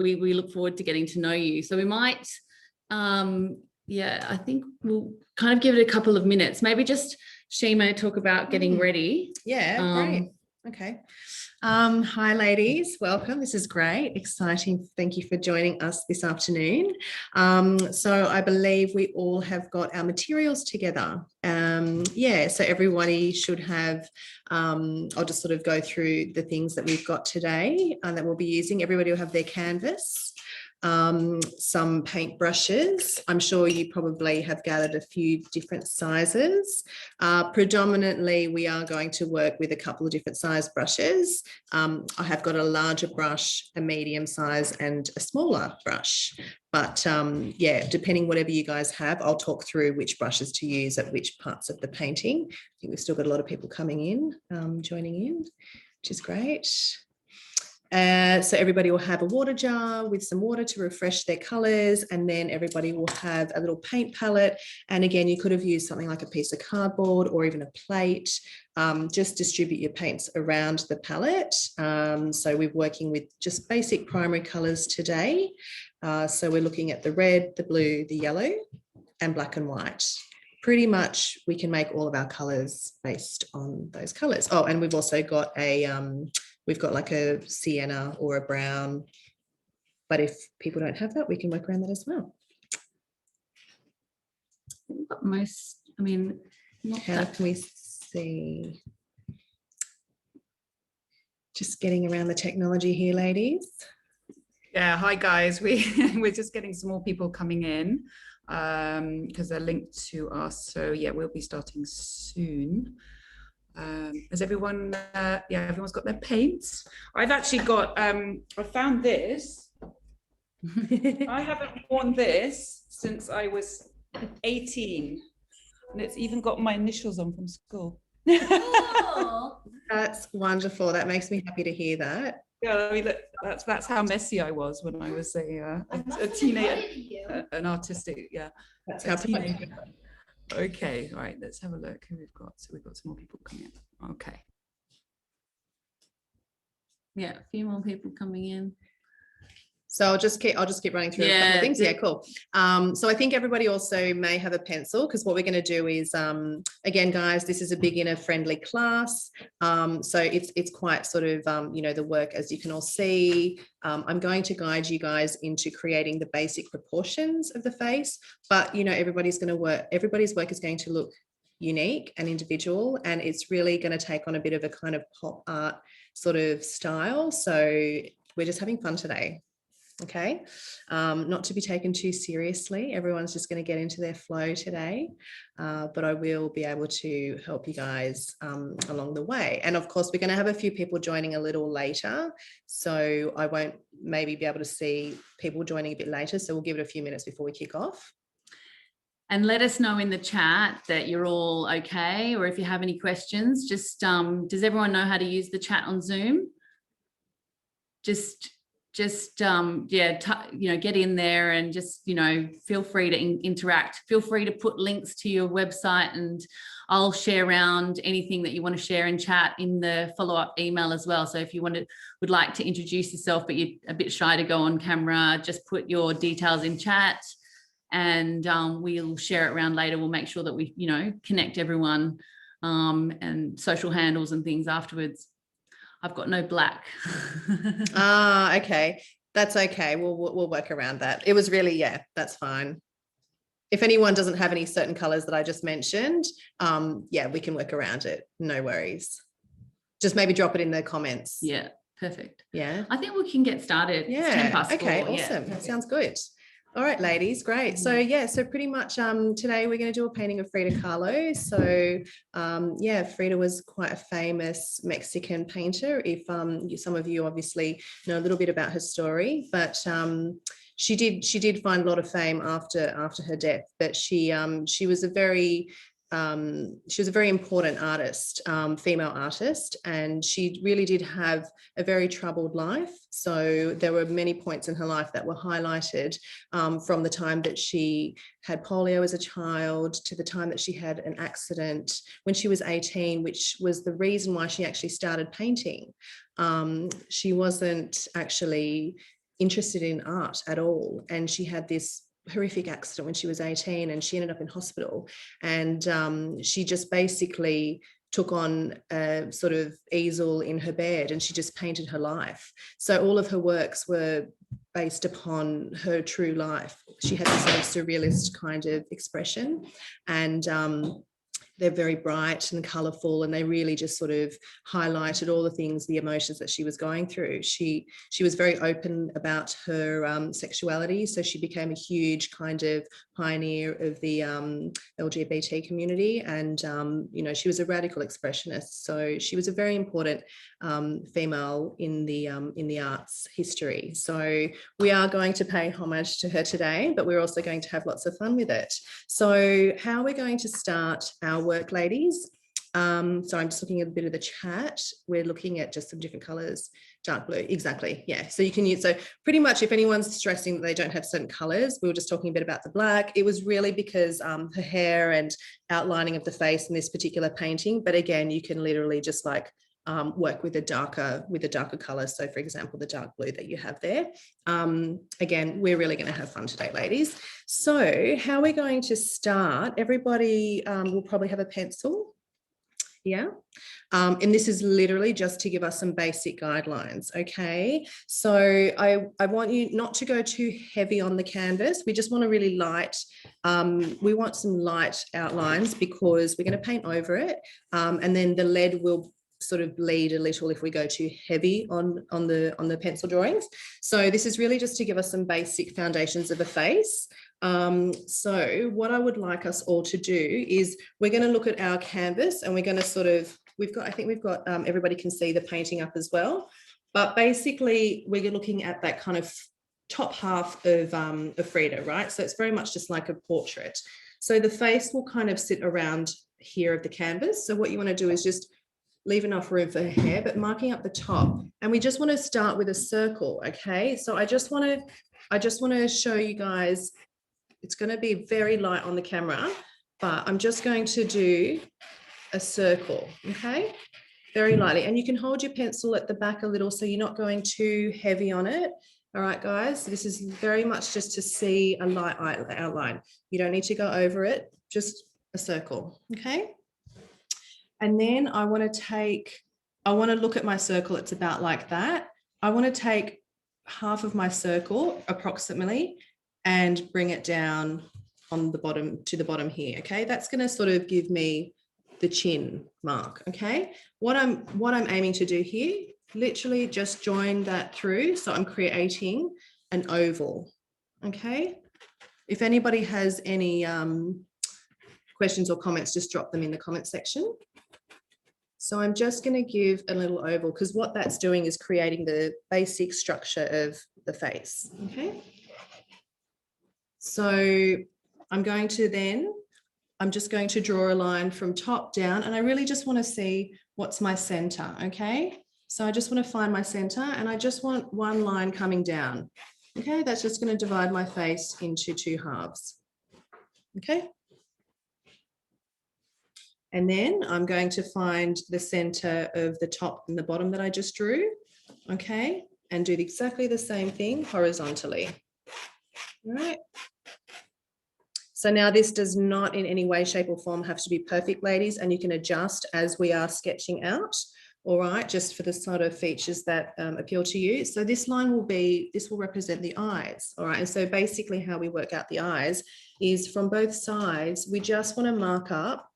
we look forward to getting to know you. So we might, I think we'll kind of give it a couple of minutes. Maybe just Shima talk about getting ready. Yeah, great. Okay. Hi, ladies. Welcome. This is great. Exciting. Thank you for joining us this afternoon. So I believe we all have got our materials together. So everybody should have, I'll just sort of go through the things that we've got today that we'll be using. Everybody will have their canvas. Some paint brushes. I'm sure you probably have gathered a few different sizes. Predominantly, we are going to work with a couple of different size brushes. I have got a larger brush, a medium size, and a smaller brush. But depending whatever you guys have, I'll talk through which brushes to use at which parts of the painting. I think we've still got a lot of people coming in, joining in, which is great. So everybody will have a water jar with some water to refresh their colours, and then everybody will have a little paint palette. And again, you could have used something like a piece of cardboard or even a plate. Just distribute your paints around the palette. So we're working with just basic primary colours today. So we're looking at the red, the blue, the yellow, and black and white. Pretty much we can make all of our colours based on those colours. Oh, and we've also got we've got like a sienna or a brown, but if people don't have that, we can work around that as well. We've got most, I mean, how can we see? Just getting around the technology here, ladies. Yeah, hi guys. We're just getting some more people coming in because they're linked to us. So yeah, we'll be starting soon. Has everyone, everyone's got their paints. I've actually got, I found this. I haven't worn this since I was 18. And it's even got my initials on from school. Oh, that's wonderful. That makes me happy to hear that. Yeah, I mean, that's how messy I was when I was a teenager, an artistic, That's how teenager. Okay, all right, let's have a look who we've got. So we've got some more people coming in. Okay. Yeah, a few more people coming in. So I'll just keep running through a couple of things. Yeah, cool. So I think everybody also may have a pencil, because what we're going to do is, again, guys, this is a beginner friendly class. So it's quite sort of, the work, as you can all see. I'm going to guide you guys into creating the basic proportions of the face, but, everybody's work is going to look unique and individual, and it's really going to take on a bit of a kind of pop art sort of style. So we're just having fun today. Okay, not to be taken too seriously. Everyone's just going to get into their flow today, but I will be able to help you guys along the way. And of course, we're going to have a few people joining a little later, so I won't maybe be able to see people joining a bit later. So we'll give it a few minutes before we kick off. And let us know in the chat that you're all okay, or if you have any questions. Just does everyone know how to use the chat on Zoom? Just get in there and just, feel free to interact. Feel free to put links to your website, and I'll share around anything that you want to share in chat in the follow-up email as well. So if you would like to introduce yourself, but you're a bit shy to go on camera, just put your details in chat, and we'll share it around later. We'll make sure that we, connect everyone, and social handles and things afterwards. I've got no black. Okay. That's okay. We'll work around that. It was really, that's fine. If anyone doesn't have any certain colors that I just mentioned, we can work around it. No worries. Just maybe drop it in the comments. Yeah, perfect. Yeah. I think we can get started. Yeah. It's 10 past 4. Okay, awesome. Yeah, sounds good. All right, ladies, great. So so pretty much today we're going to do a painting of Frida Kahlo. So Frida was quite a famous Mexican painter. If some of you obviously know a little bit about her story, but she did find a lot of fame after her death. But she was a very important artist, female artist, and she really did have a very troubled life. So there were many points in her life that were highlighted, from the time that she had polio as a child to the time that she had an accident when she was 18, which was the reason why she actually started painting. She wasn't actually interested in art at all. And she had this horrific accident when she was 18 and she ended up in hospital. And she just basically took on a sort of easel in her bed and she just painted her life. So all of her works were based upon her true life. She had this sort of surrealist kind of expression, and they're very bright and colourful, and they really just sort of highlighted all the things, the emotions that she was going through. She was very open about her sexuality, so she became a huge kind of pioneer of the LGBT community, and you know, she was a radical expressionist. So she was a very important female in the arts history. So we are going to pay homage to her today, but we're also going to have lots of fun with it. So how we're going to start our work, ladies. So I'm just looking at a bit of the chat. We're looking at just some different colors. Dark blue, exactly. Yeah, so you can use, so pretty much if anyone's stressing that they don't have certain colors, we were just talking a bit about the black. It was really because her hair and outlining of the face in this particular painting. But again, you can literally just like work with a darker color. So for example, the dark blue that you have there. Again, we're really going to have fun today, ladies. So how we're going to start, everybody will probably have a pencil. Yeah. And this is literally just to give us some basic guidelines. Okay. So I want you not to go too heavy on the canvas. We just want to really light, we want some light outlines because we're going to paint over it. And then the lead will sort of bleed a little if we go too heavy on the pencil drawings. So this is really just to give us some basic foundations of a face. So what I would like us all to do is we're going to look at our canvas and we're going to sort of, I think we've got, everybody can see the painting up as well, but basically we're looking at that kind of top half of Frida, right? So it's very much just like a portrait. So the face will kind of sit around here of the canvas. So what you want to do is just leave enough room for her hair, but marking up the top. And we just want to start with a circle, okay? So I just want to show you guys, it's going to be very light on the camera, but I'm just going to do a circle, okay? Very lightly. And you can hold your pencil at the back a little so you're not going too heavy on it. All right, guys, this is very much just to see a light outline. You don't need to go over it, just a circle, okay? And then I want to look at my circle. It's about like that. I want to take half of my circle approximately and bring it down on the bottom to the bottom here. Okay. That's going to sort of give me the chin mark. Okay. What I'm aiming to do here, literally just join that through. So I'm creating an oval. Okay. If anybody has any questions or comments, just drop them in the comment section. So I'm just going to give a little oval because what that's doing is creating the basic structure of the face. Okay. So I'm just going to draw a line from top down, and I really just want to see what's my center. Okay. So I just want to find my center and I just want one line coming down. Okay. That's just going to divide my face into two halves. Okay. And then I'm going to find the center of the top and the bottom that I just drew, okay, and do exactly the same thing horizontally. All right. So now this does not in any way, shape or form have to be perfect, ladies, and you can adjust as we are sketching out, all right, just for the sort of features that appeal to you. So this line this will represent the eyes, all right, and so basically how we work out the eyes is from both sides, we just want to mark up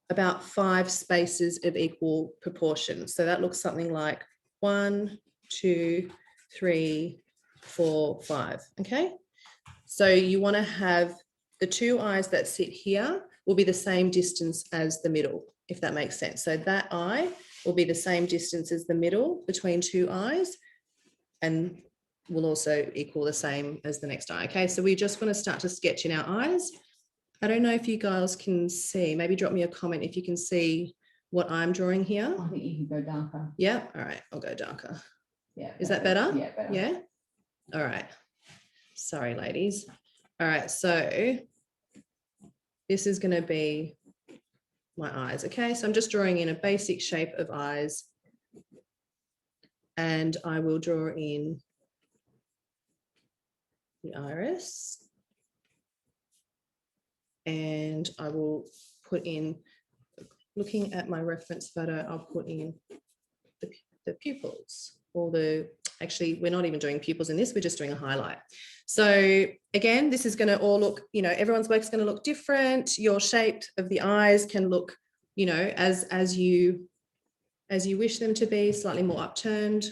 about 5 spaces of equal proportion. So that looks something like 1, 2, 3, 4, 5. Okay. So you want to have the 2 eyes that sit here will be the same distance as the middle, if that makes sense. So that eye will be the same distance as the middle between 2 eyes and will also equal the same as the next eye. Okay. So we just want to start to sketch in our eyes. I don't know if you guys can see, maybe drop me a comment if you can see what I'm drawing here. I think you can go darker. Yeah, all right, I'll go darker. Yeah. Is that better? Yeah, better. Yeah, all right. Sorry, ladies. All right, so this is going to be my eyes. Okay, so I'm just drawing in a basic shape of eyes and I will draw in the iris. And I will put in, looking at my reference photo, I'll put in the pupils, or actually, we're not even doing pupils in this, we're just doing a highlight. So again, this is going to all look, everyone's work is going to look different. Your shape of the eyes can look, as you wish them to be, slightly more upturned.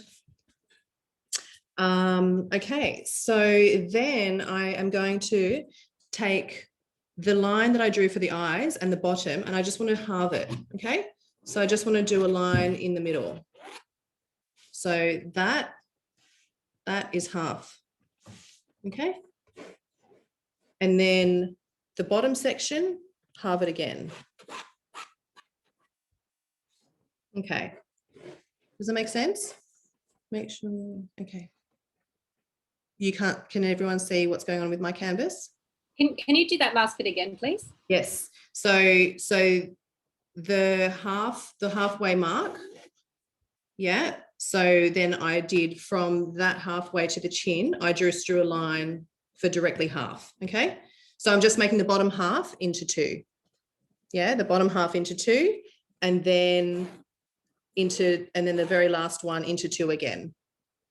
Okay, so then I am going to take the line that I drew for the eyes and the bottom, and I just want to halve it. Okay, so I just want to do a line in the middle. So that is half. Okay, and then the bottom section, halve it again. Okay, does that make sense? Make sure. Okay, can everyone see what's going on with my canvas? Can you do that last bit again, please? Yes. So the halfway mark. Yeah. So then I did from that halfway to the chin, I just drew a line for directly half. Okay. So I'm just making the bottom half into two. Yeah. The bottom half into two, and then the very last one into two again,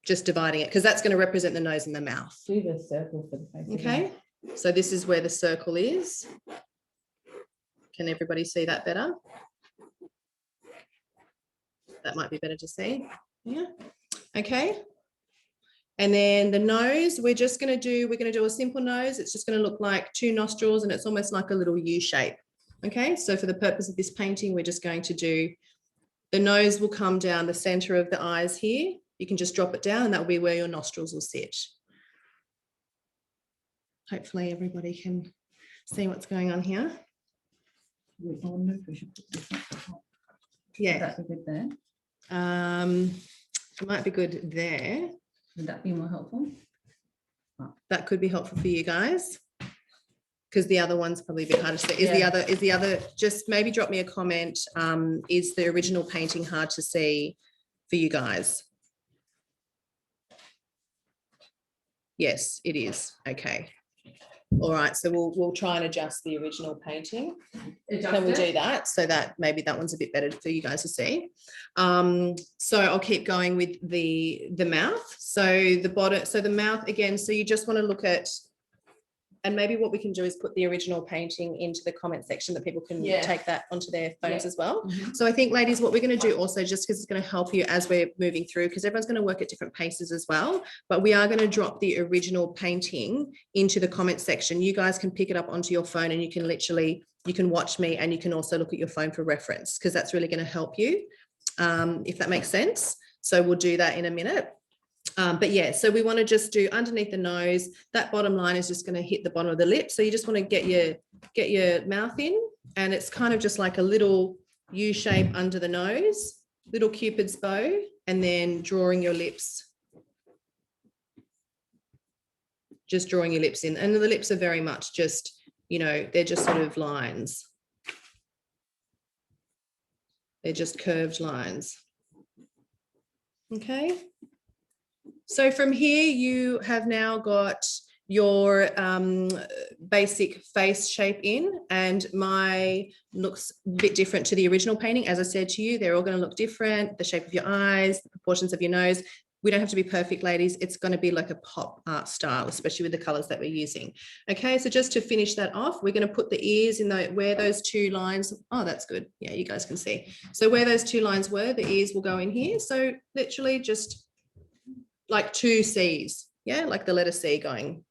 just dividing it, because that's going to represent the nose and the mouth. Do the circle for the face. Okay. So this is where the circle is. Can everybody see that better? That might be better to see. Yeah. Okay. And then the nose, we're going to do a simple nose. It's just going to look like two nostrils, and it's almost like a little U shape. Okay. So for the purpose of this painting, we're just going to do, the nose will come down the center of the eyes here. You can just drop it down, and that will be where your nostrils will sit. Hopefully everybody can see what's going on here. I wonder if we should put this at the top. Yeah. Would that be good there? It might be good there. Would that be more helpful? That could be helpful for you guys, because the other one's probably a bit harder to see. Is the other, just maybe drop me a comment. Is the original painting hard to see for you guys? Yes, it is. Okay. All right, so we'll try and adjust the original painting. Can we do that, so that maybe that one's a bit better for you guys to see? So I'll keep going with the mouth. So the mouth again. So you just want to look at, and maybe what we can do is put the original painting into the comment section, that people can take that onto their phones as well. Mm-hmm. So I think, ladies, what we're going to do also, just because it's going to help you as we're moving through, because everyone's going to work at different paces as well, but we are going to drop the original painting into the comment section. You guys can pick it up onto your phone, and you can watch me, and you can also look at your phone for reference, because that's really going to help you, if that makes sense. So we'll do that in a minute. But yeah, so we want to just do underneath the nose, that bottom line is just going to hit the bottom of the lip. So you just want to get your mouth in, and it's kind of just like a little U shape under the nose, little Cupid's bow, and then drawing your lips. Just drawing your lips in. And the lips are very much just, they're just sort of lines. They're just curved lines. Okay. So from here, you have now got your basic face shape in, and my looks a bit different to the original painting. As I said to you, they're all going to look different. The shape of your eyes, the proportions of your nose. We don't have to be perfect, ladies. It's going to be like a pop art style, especially with the colors that we're using. Okay, so just to finish that off, we're going to put the ears in where those two lines. Oh, that's good. Yeah, you guys can see. So where those two lines were, the ears will go in here. So literally just like two C's, yeah, like the letter C going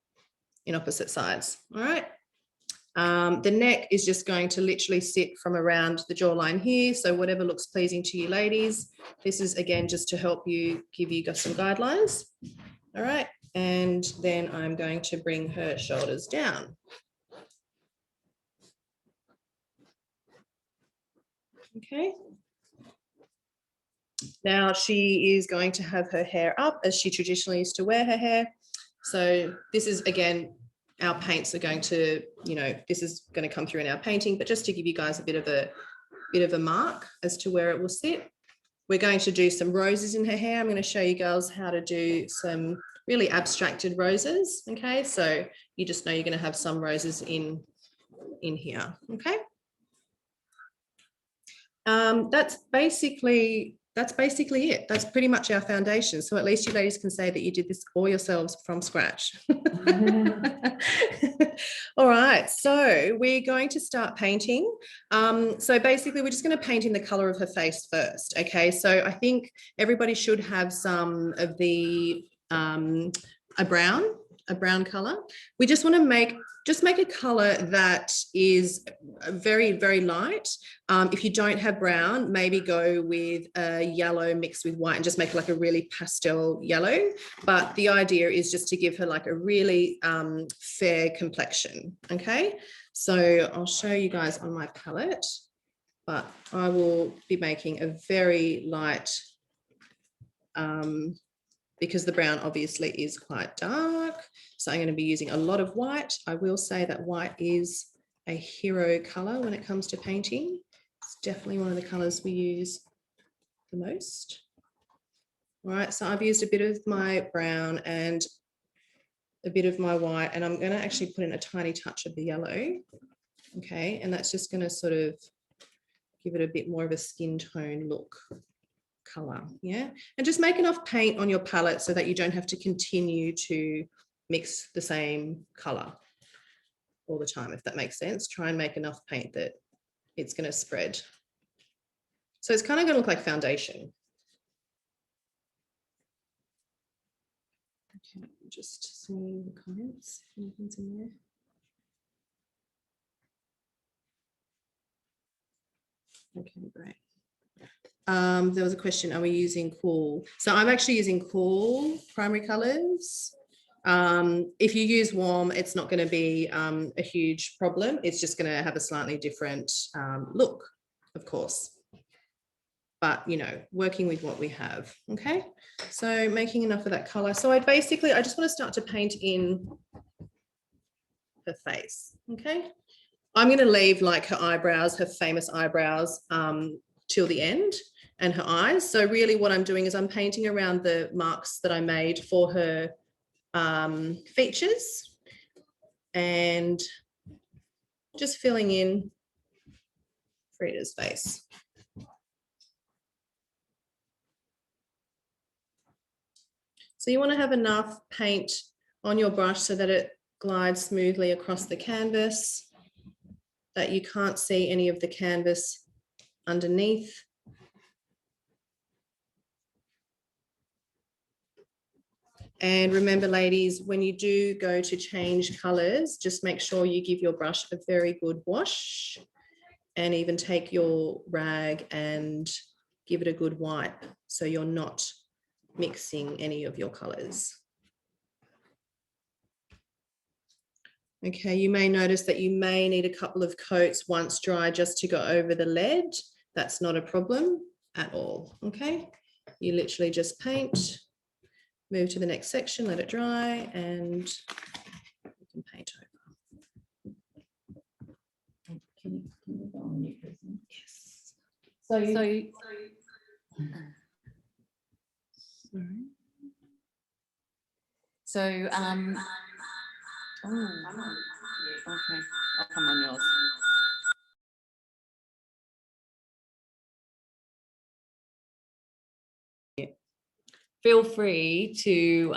in opposite sides. All right. The neck is just going to literally sit from around the jawline here. So whatever looks pleasing to you, ladies. This is again just to help you, give you some guidelines. All right. And then I'm going to bring her shoulders down. Okay. Now she is going to have her hair up as she traditionally used to wear her hair. So this is, again, our paints are going to, this is going to come through in our painting, but just to give you guys a bit of a mark as to where it will sit. We're going to do some roses in her hair. I'm going to show you girls how to do some really abstracted roses. Okay, so you just know you're going to have some roses in here. Okay. That's basically it. That's pretty much our foundation. So at least you ladies can say that you did this all yourselves from scratch. All right, so we're going to start painting. So basically we're just going to paint in the color of her face first. Okay, so I think everybody should have some of the a brown color. We just want to make a color that is very, very light. If you don't have brown, maybe go with a yellow mixed with white and just make it like a really pastel yellow. But the idea is just to give her like a really fair complexion. Okay, so I'll show you guys on my palette, but I will be making a very light, because the brown obviously is quite dark. So I'm going to be using a lot of white. I will say that white is a hero color when it comes to painting. It's definitely one of the colors we use the most. All right, so I've used a bit of my brown and a bit of my white, and I'm going to actually put in a tiny touch of the yellow. Okay, and that's just going to sort of give it a bit more of a skin tone look. Color, yeah, and just make enough paint on your palette so that you don't have to continue to mix the same color all the time, if that makes sense. Try and make enough paint that it's going to spread. So it's kind of going to look like foundation. Okay, just seeing the comments. Anything's in there? Okay, great. There was a question, are we using cool? So I'm actually using cool primary colors. If you use warm, it's not going to be a huge problem. It's just going to have a slightly different look, of course. But, you know, working with what we have. Okay, so making enough of that color. So I just want to start to paint in her face. Okay, I'm going to leave like her eyebrows, her famous eyebrows, till the end, and her eyes. So really what I'm doing is I'm painting around the marks that I made for her features and just filling in Frida's face. So you want to have enough paint on your brush so that it glides smoothly across the canvas, that you can't see any of the canvas underneath. And remember, ladies, when you do go to change colors, just make sure you give your brush a very good wash, and even take your rag and give it a good wipe so you're not mixing any of your colors. Okay, you may notice that you may need a couple of coats once dry just to go over the lead. That's not a problem at all. Okay, you literally just paint, move to the next section, let it dry, and you can paint over. Can you go on mute, please? Yes. Sorry. So, okay, I'll come on yours. Feel free to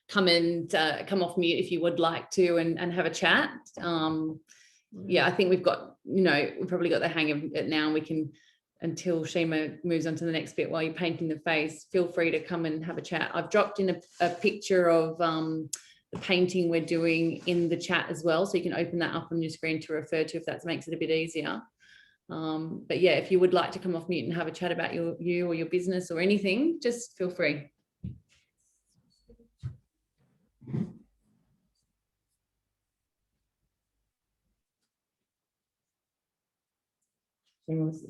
come off mute if you would like to and have a chat. Yeah, I think we've got, we've probably got the hang of it now. We can, until Shima moves on to the next bit while you're painting the face, feel free to come and have a chat. I've dropped in a picture of the painting we're doing in the chat as well, so you can open that up on your screen to refer to if that makes it a bit easier. But yeah, if you would like to come off mute and have a chat about you or your business or anything, just feel free. Was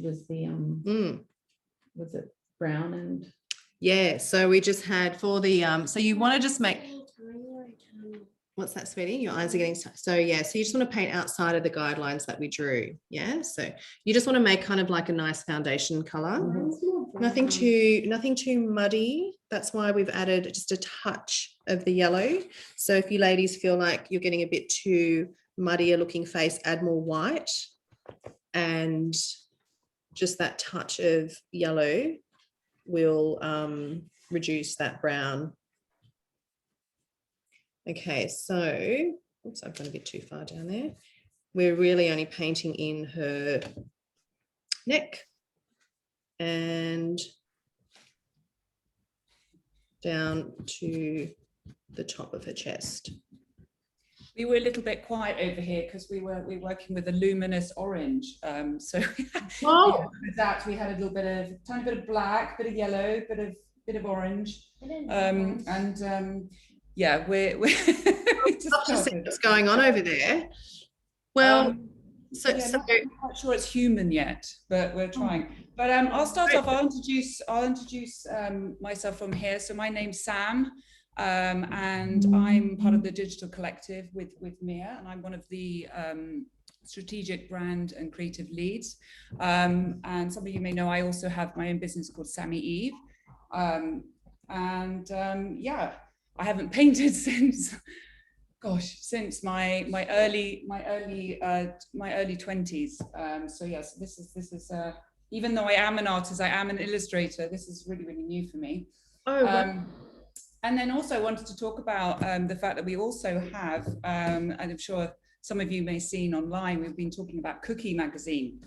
it brown and? Yeah, so we just had for the so you want to just make, what's that, sweetie? Your eyes are getting, so yeah, so you just want to paint outside of the guidelines that we drew. Yeah, so you just want to make kind of like a nice foundation color. Nothing too muddy. that's why we've added just a touch of the yellow. So if you ladies feel like you're getting a bit too muddier looking face, add more white, and just that touch of yellow will reduce that brown. Okay, so, oops, I've gone a bit too far down there. We're really only painting in her neck and down to the top of her chest. We were a little bit quiet over here because we were working with a luminous orange. So Oh, we had a little bit of tiny bit of black, bit of yellow, bit of orange, yeah, we're just I'll just see what's going on over there. Well, so I'm not quite sure it's human yet, but we're trying. But I'll start off. I'll introduce myself from here. So my name's Sam. And I'm part of the digital collective with Mia, and I'm one of the strategic brand and creative leads. And some of you may know I also have my own business called Sammy Eve. Yeah, I haven't painted since my early 20s. So yes, this is even though I am an artist, I am an illustrator. This is really new for me. oh, wow. And then also I wanted to talk about the fact that we also have, and I'm sure some of you may have seen online, we've been talking about Kookie Magazine.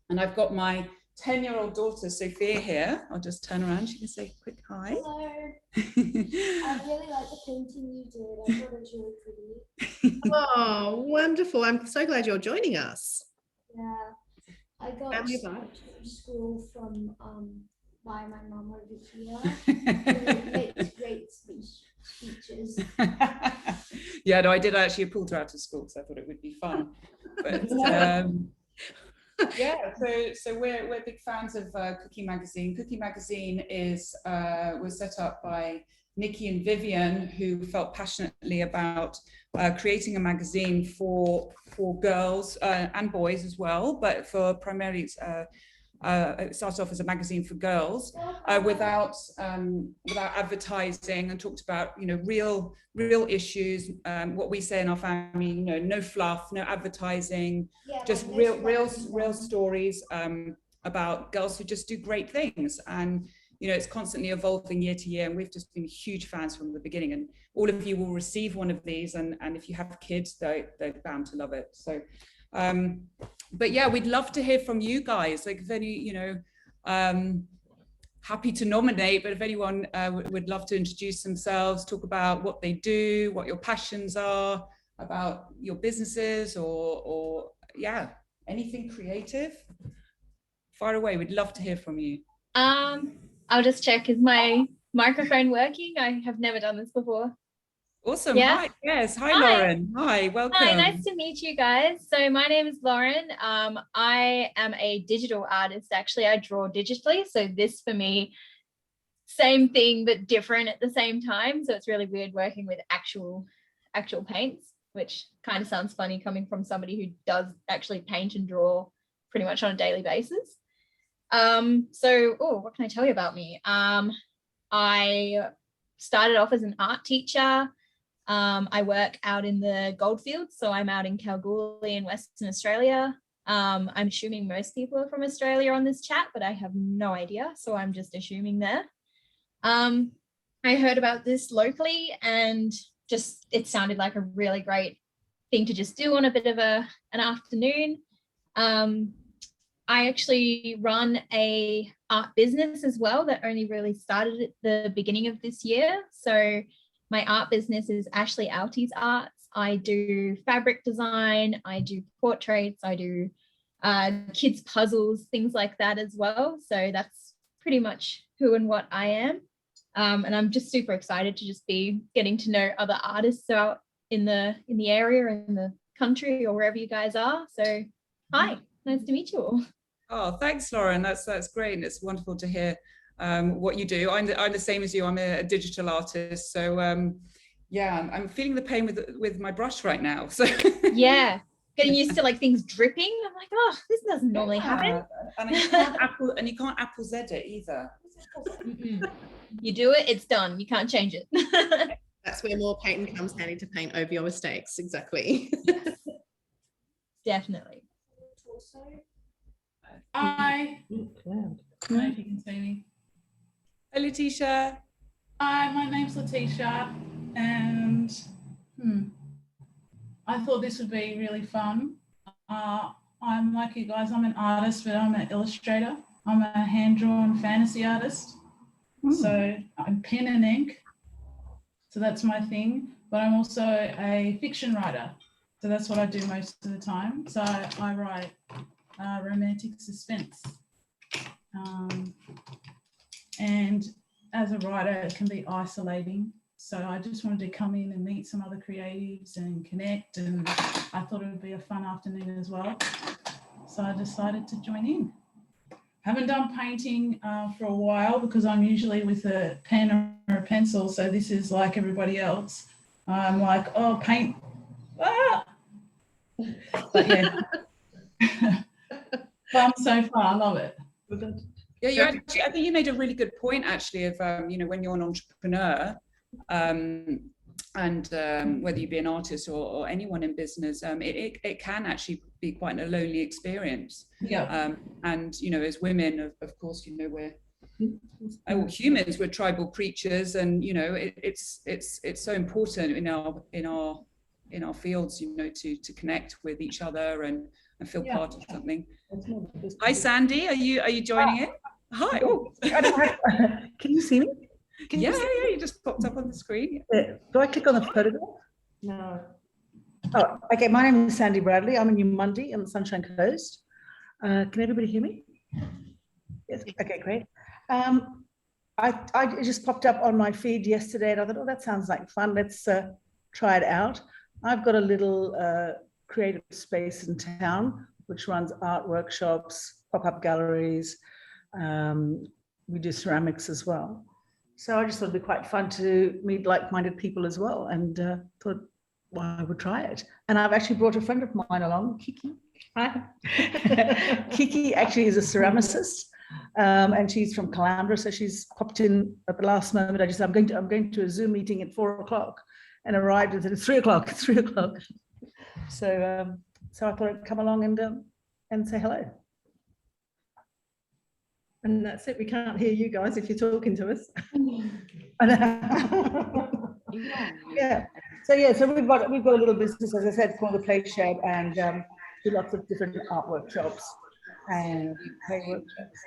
And I've got my 10-year-old daughter, Sophia, here. I'll just turn around. She can say a quick hi. Hello. I really like the painting you did. I thought it was really pretty. Oh, wonderful. I'm so glad you're joining us. Yeah. I got Family from vibe. school from by my mum over here. Great speeches. Yeah, no, I did actually pull her out of school, so I thought it would be fun. But yeah, so we're big fans of Kookie Magazine. Kookie Magazine was set up by Nikki and Vivian, who felt passionately about creating a magazine for girls and boys as well, but for primarily it started off as a magazine for girls without advertising, and talked about real issues, what we say in our family, no fluff, no advertising, just real stories about girls who just do great things. And it's constantly evolving year to year, and we've just been huge fans from the beginning, and all of you will receive one of these, and if you have kids, they're bound to love it. So but yeah, we'd love to hear from you guys, like if any, happy to nominate, but if anyone would love to introduce themselves, talk about what they do, what your passions are, about your businesses, or yeah, anything creative, far away, we'd love to hear from you. I'll just check, is my microphone working? I have never done this before. Awesome. Yeah. Hi. Yes. Hi, Lauren. Hi. Welcome. Hi, nice to meet you guys. So my name is Lauren. I am a digital artist. Actually, I draw digitally. So this for me, same thing, but different at the same time. So it's really weird working with actual paints, which kind of sounds funny coming from somebody who does actually paint and draw pretty much on a daily basis. What can I tell you about me? I started off as an art teacher. I work out in the goldfields, so I'm out in Kalgoorlie in Western Australia. I'm assuming most people are from Australia on this chat, but I have no idea, so I'm just assuming there. I heard about this locally, and just it sounded like a really great thing to just do on a bit of an afternoon. I actually run a art business as well that only really started at the beginning of this year. So my art business is Ashley Alti's Arts. I do fabric design, I do portraits, I do kids puzzles, things like that as well. So that's pretty much who and what I am. And I'm just super excited to just be getting to know other artists out in the area, in the country, or wherever you guys are. So hi, nice to meet you all. Oh, thanks, Lauren. That's great, and it's wonderful to hear what you do. I'm the same as you. I'm a digital artist, so yeah, I'm feeling the pain with my brush right now. So yeah, getting used to like things dripping. I'm like, oh, this doesn't normally happen. And you can't Apple Z it either. You do it, it's done. You can't change it. That's where more painting comes handy to paint over your mistakes. Exactly. Definitely. Hi. Cloud. I don't know if you can see me. Hi, Letitia. Hi, my name's Letitia, and I thought this would be really fun. I'm like you guys, I'm an artist, but I'm an illustrator. I'm a hand-drawn fantasy artist. So I'm pen and ink. So that's my thing. But I'm also a fiction writer. So that's what I do most of the time. So I write romantic suspense. And as a writer, it can be isolating. So I just wanted to come in and meet some other creatives and connect. And I thought it would be a fun afternoon as well. So I decided to join in. Haven't done painting for a while because I'm usually with a pen or a pencil. So this is like everybody else. I'm like, oh, paint. Ah! But yeah, fun so far. I love it. Yeah, you actually, I think you made a really good point actually of, you know, when you're an entrepreneur and whether you be an artist or anyone in business, it can actually be quite a lonely experience. Yeah. And, you know, as women, of course, you know, we're humans, we're tribal creatures, and, you know, it's so important in our fields, you know, to connect with each other and feel part of something. Hi, Sandy, are you joining in? Hi. Oh. Can you see me? Yeah, you just popped up on the screen. Do I click on the photograph? No. Oh, okay. My name is Sandy Bradley. I'm in New Mundi on the Sunshine Coast. Can everybody hear me? Yes. Okay, great. I just popped up on my feed yesterday, and I thought, oh, that sounds like fun. Let's try it out. I've got a little creative space in town which runs art workshops, pop-up galleries. We do ceramics as well. So I just thought it'd be quite fun to meet like-minded people as well, and thought, well, I would try it. And I've actually brought a friend of mine along, Kiki. Hi. Kiki actually is a ceramicist, and she's from Caloundra, so she's popped in at the last moment. I just said, I'm going to a Zoom meeting at 4 o'clock, and arrived at 3 o'clock. 3 o'clock. So so I thought I'd come along and say hello. And that's it. We can't hear you guys if you're talking to us. Yeah. So we've got a little business, as I said, called the Play Shed, and do lots of different art workshops and play workshops.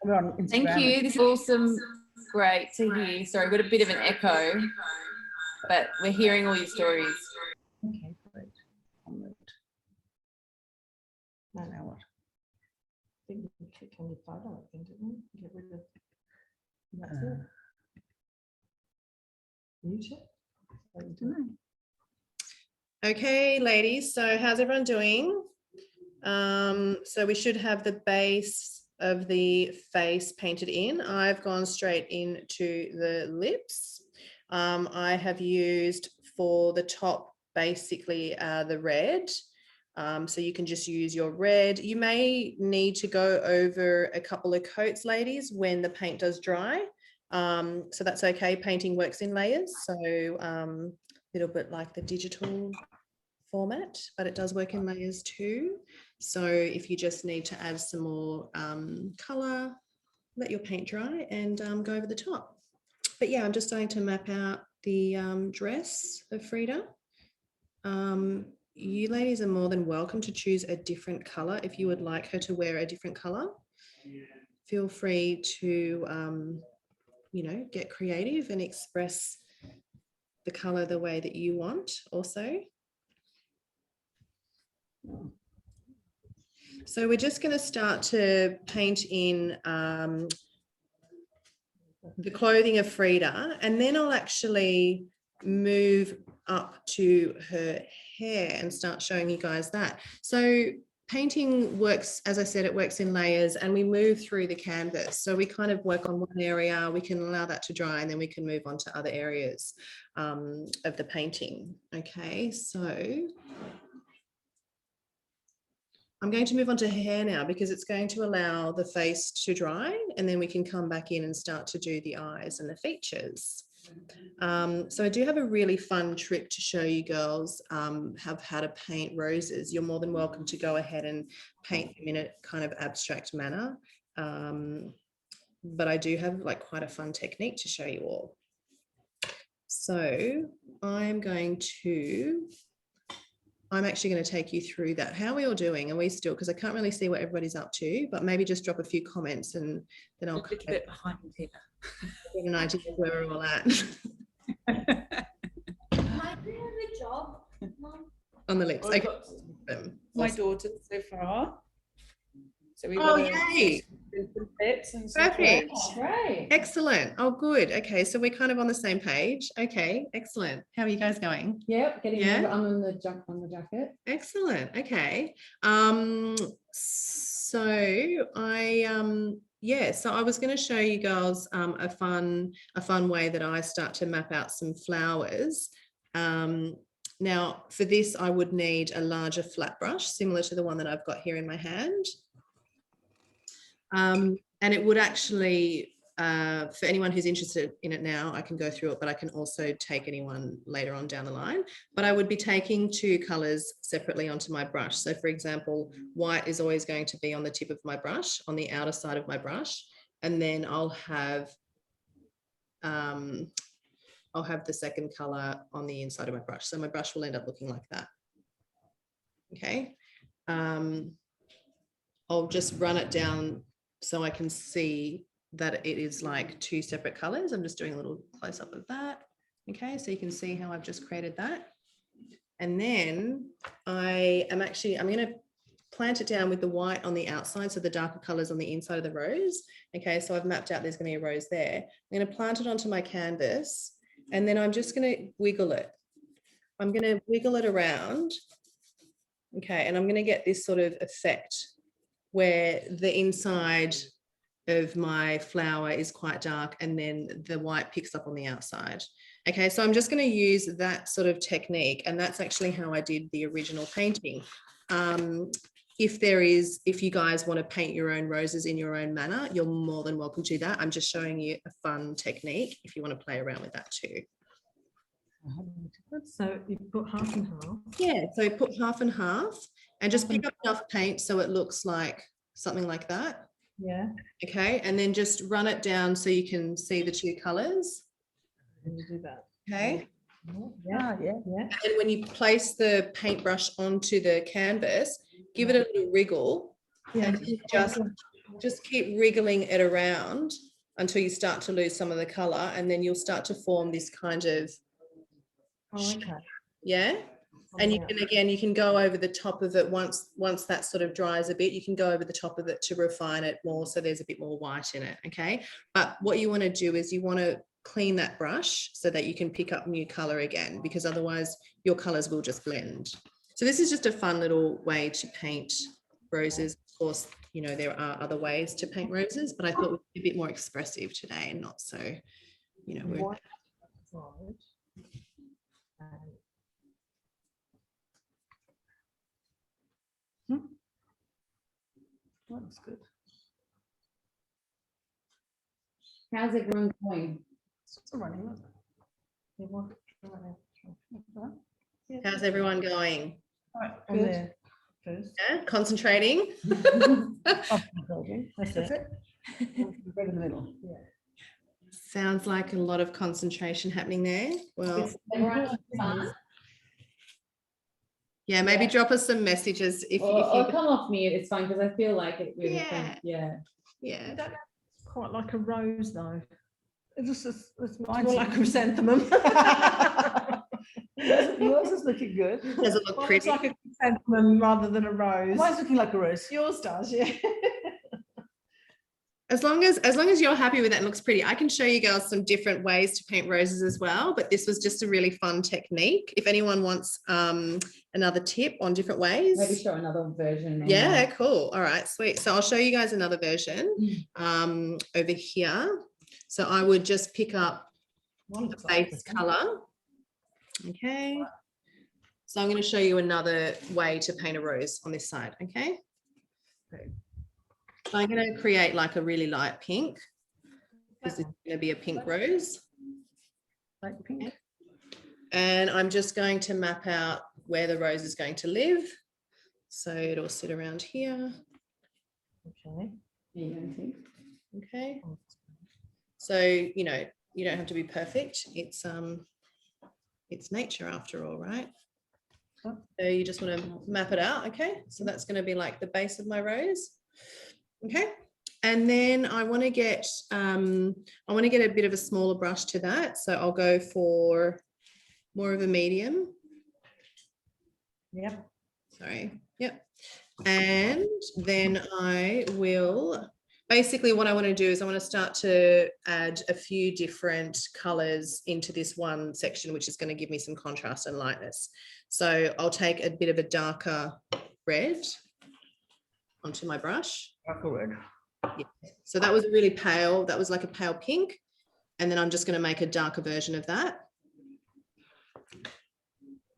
We're on Instagram. Thank you. This is awesome. Great to hear. Sorry, we've got a bit of an echo, but we're hearing all your stories. Okay, great. Now what? I think we can click on the photo, I think, didn't we? Get rid of that's it. Mute it. Okay, ladies, so how's everyone doing? So we should have the base of the face painted in. I've gone straight into the lips. I have used for the top basically the red. So you can just use your red. You may need to go over a couple of coats, ladies, when the paint does dry. So that's okay. Painting works in layers. So a little bit like the digital format, but it does work in layers too. So if you just need to add some more color, let your paint dry and go over the top. But yeah, I'm just starting to map out the dress of Frida. You ladies are more than welcome to choose a different color if you would like her to wear a different color. Feel free to, you know, get creative and express the color the way that you want also. So we're just going to start to paint in the clothing of Frida, and then I'll actually move up to her hair and start showing you guys that. So painting works, as I said, it works in layers, and we move through the canvas. So we kind of work on one area, we can allow that to dry, and then we can move on to other areas of the painting. Okay, so I'm going to move on to hair now because it's going to allow the face to dry, and then we can come back in and start to do the eyes and the features. So I do have a really fun trick to show you girls how to paint roses. You're more than welcome to go ahead and paint them in a kind of abstract manner. But I do have like quite a fun technique to show you all. So I'm actually going to take you through that. How are we all doing? Are we still, because I can't really see what everybody's up to, but maybe just drop a few comments and then I'll A little bit behind here. get an idea of where we're all at. Might you have a job, Mom? On the lips. I've Okay. got my daughter so far. So we Oh, yay. bits and stuff. Perfect. Right. Excellent. Oh, good. Okay, so we're kind of on the same page. Okay, excellent. How are you guys going? Yep, getting Yeah? over on the jacket. Excellent. Okay. So I was going to show you girls a fun way that I start to map out some flowers. Now for this, I would need a larger flat brush, similar to the one that I've got here in my hand. And it would actually, for anyone who's interested in it now, I can go through it, but I can also take anyone later on down the line. But I would be taking 2 colors separately onto my brush. So for example, white is always going to be on the tip of my brush, on the outer side of my brush. And then I'll have the second color on the inside of my brush. So my brush will end up looking like that. Okay. I'll just run it down so I can see that it is like 2 separate colors. I'm just doing a little close up of that. Okay, so you can see how I've just created that. And then I'm going to plant it down with the white on the outside, so the darker colors on the inside of the rose. Okay, so I've mapped out there's going to be a rose there. I'm going to plant it onto my canvas, and then I'm just going to wiggle it. I'm going to wiggle it around. Okay, and I'm going to get this sort of effect where the inside of my flower is quite dark and then the white picks up on the outside. Okay, so I'm just going to use that sort of technique, and that's actually how I did the original painting. If you guys want to paint your own roses in your own manner, you're more than welcome to do that. I'm just showing you a fun technique if you want to play around with that too. So you put half and half. Yeah, so put half and half and just pick up enough paint so it looks like something like that. Yeah. Okay, and then just run it down so you can see the 2 colors. And you do that. Okay. Yeah. And when you place the paintbrush onto the canvas, give it a little wriggle, and just keep wriggling it around until you start to lose some of the color, and then you'll start to form this kind of yeah. And you can go over the top of it once that sort of dries a bit. You can go over the top of it to refine it more, so there's a bit more white in it. Okay, but what you want to do is you want to clean that brush so that you can pick up new color again, because otherwise your colors will just blend. So this is just a fun little way to paint roses. Of course, you know, there are other ways to paint roses, but I thought we'd be a bit more expressive today and not so, you know, That looks good. How's everyone going? It's running. How's everyone going? On there first. Yeah, concentrating. That's it. Right in the middle. Yeah. Sounds like a lot of concentration happening there. Well, yeah, maybe drop us some messages if you come off mute. It's fine because I feel like it really. Yeah. Quite like a rose though. It's more like a chrysanthemum. Yours is looking good. Does it look pretty? It's like a chrysanthemum rather than a rose. Mine's looking like a rose. Yours does, yeah. As long as you're happy with that and looks pretty, I can show you girls some different ways to paint roses as well. But this was just a really fun technique. If anyone wants another tip on different ways, Maybe show another version. Yeah, cool. All right, sweet. So I'll show you guys another version over here. So I would just pick up the base color. Okay. So I'm going to show you another way to paint a rose on this side. Okay. Okay. So I'm going to create like a really light pink. This is going to be a pink rose. Like pink. And I'm just going to map out where the rose is going to live. So it'll sit around here. Okay. Okay. So, you know, you don't have to be perfect. It's nature after all, right? So you just want to map it out. Okay. So that's going to be like the base of my rose. Okay. And then I want to get a bit of a smaller brush to that. So I'll go for more of a medium. Yep. Sorry. Yep. And then I will, basically what I want to do is I want to start to add a few different colors into this one section, which is going to give me some contrast and lightness. So I'll take a bit of a darker red onto my brush. Darker red. Yeah. So that was a really pale, that was like a pale pink. And then I'm just going to make a darker version of that.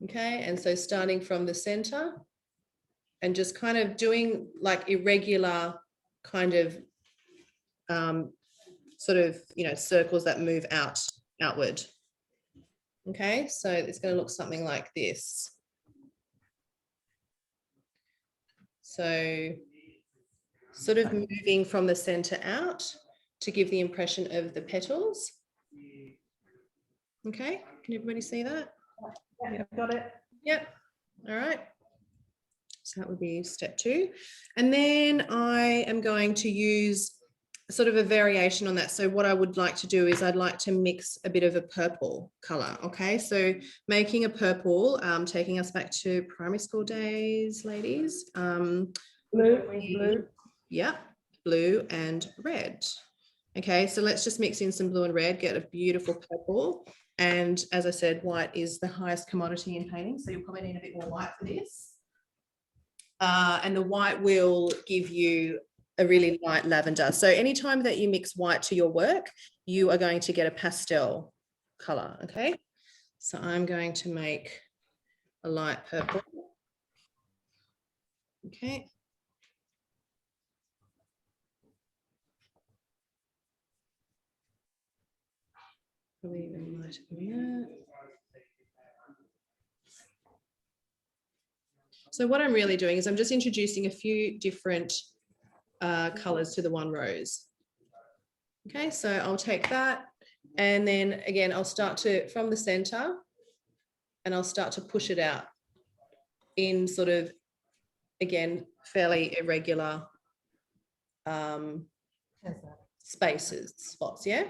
Okay, and so starting from the center and just kind of doing like irregular kind of sort of, you know, circles that move outward. Okay, so it's going to look something like this. So sort of moving from the center out to give the impression of the petals. Okay, can everybody see that? Yeah, got it. Yep. All right. So that would be step 2. And then I am going to use sort of a variation on that. So what I would like to do is I'd like to mix a bit of a purple color. Okay, so making a purple, taking us back to primary school days, ladies. Blue. Yeah, blue and red. Okay, so let's just mix in some blue and red, get a beautiful purple. And as I said, white is the highest commodity in painting, so you'll probably need a bit more white for this. And the white will give you a really light lavender. So anytime that you mix white to your work, you are going to get a pastel color, okay? So I'm going to make a light purple. Okay. Probably even lighter than that. So what I'm really doing is I'm just introducing a few different colors to the one rose. Okay, so I'll take that and then again, I'll start to, from the center, and I'll start to push it out in sort of, again, fairly irregular spaces, spots, yeah?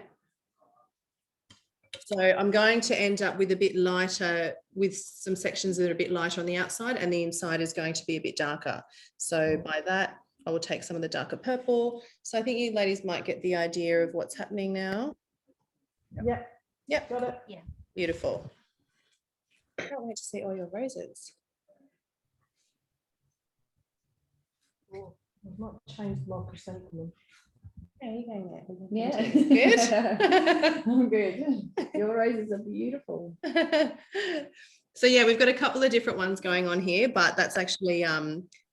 So I'm going to end up with a bit lighter, with some sections that are a bit lighter on the outside, and the inside is going to be a bit darker. So by that, I will take some of the darker purple. So I think you ladies might get the idea of what's happening now. Yeah. Yep. Got it. Yeah. Beautiful. I can't wait to see all your roses. I've not changed my chrysanthemum. Yeah, you're going Yeah. Good. I'm good. Your roses are beautiful. So yeah, we've got a couple of different ones going on here, but that's actually,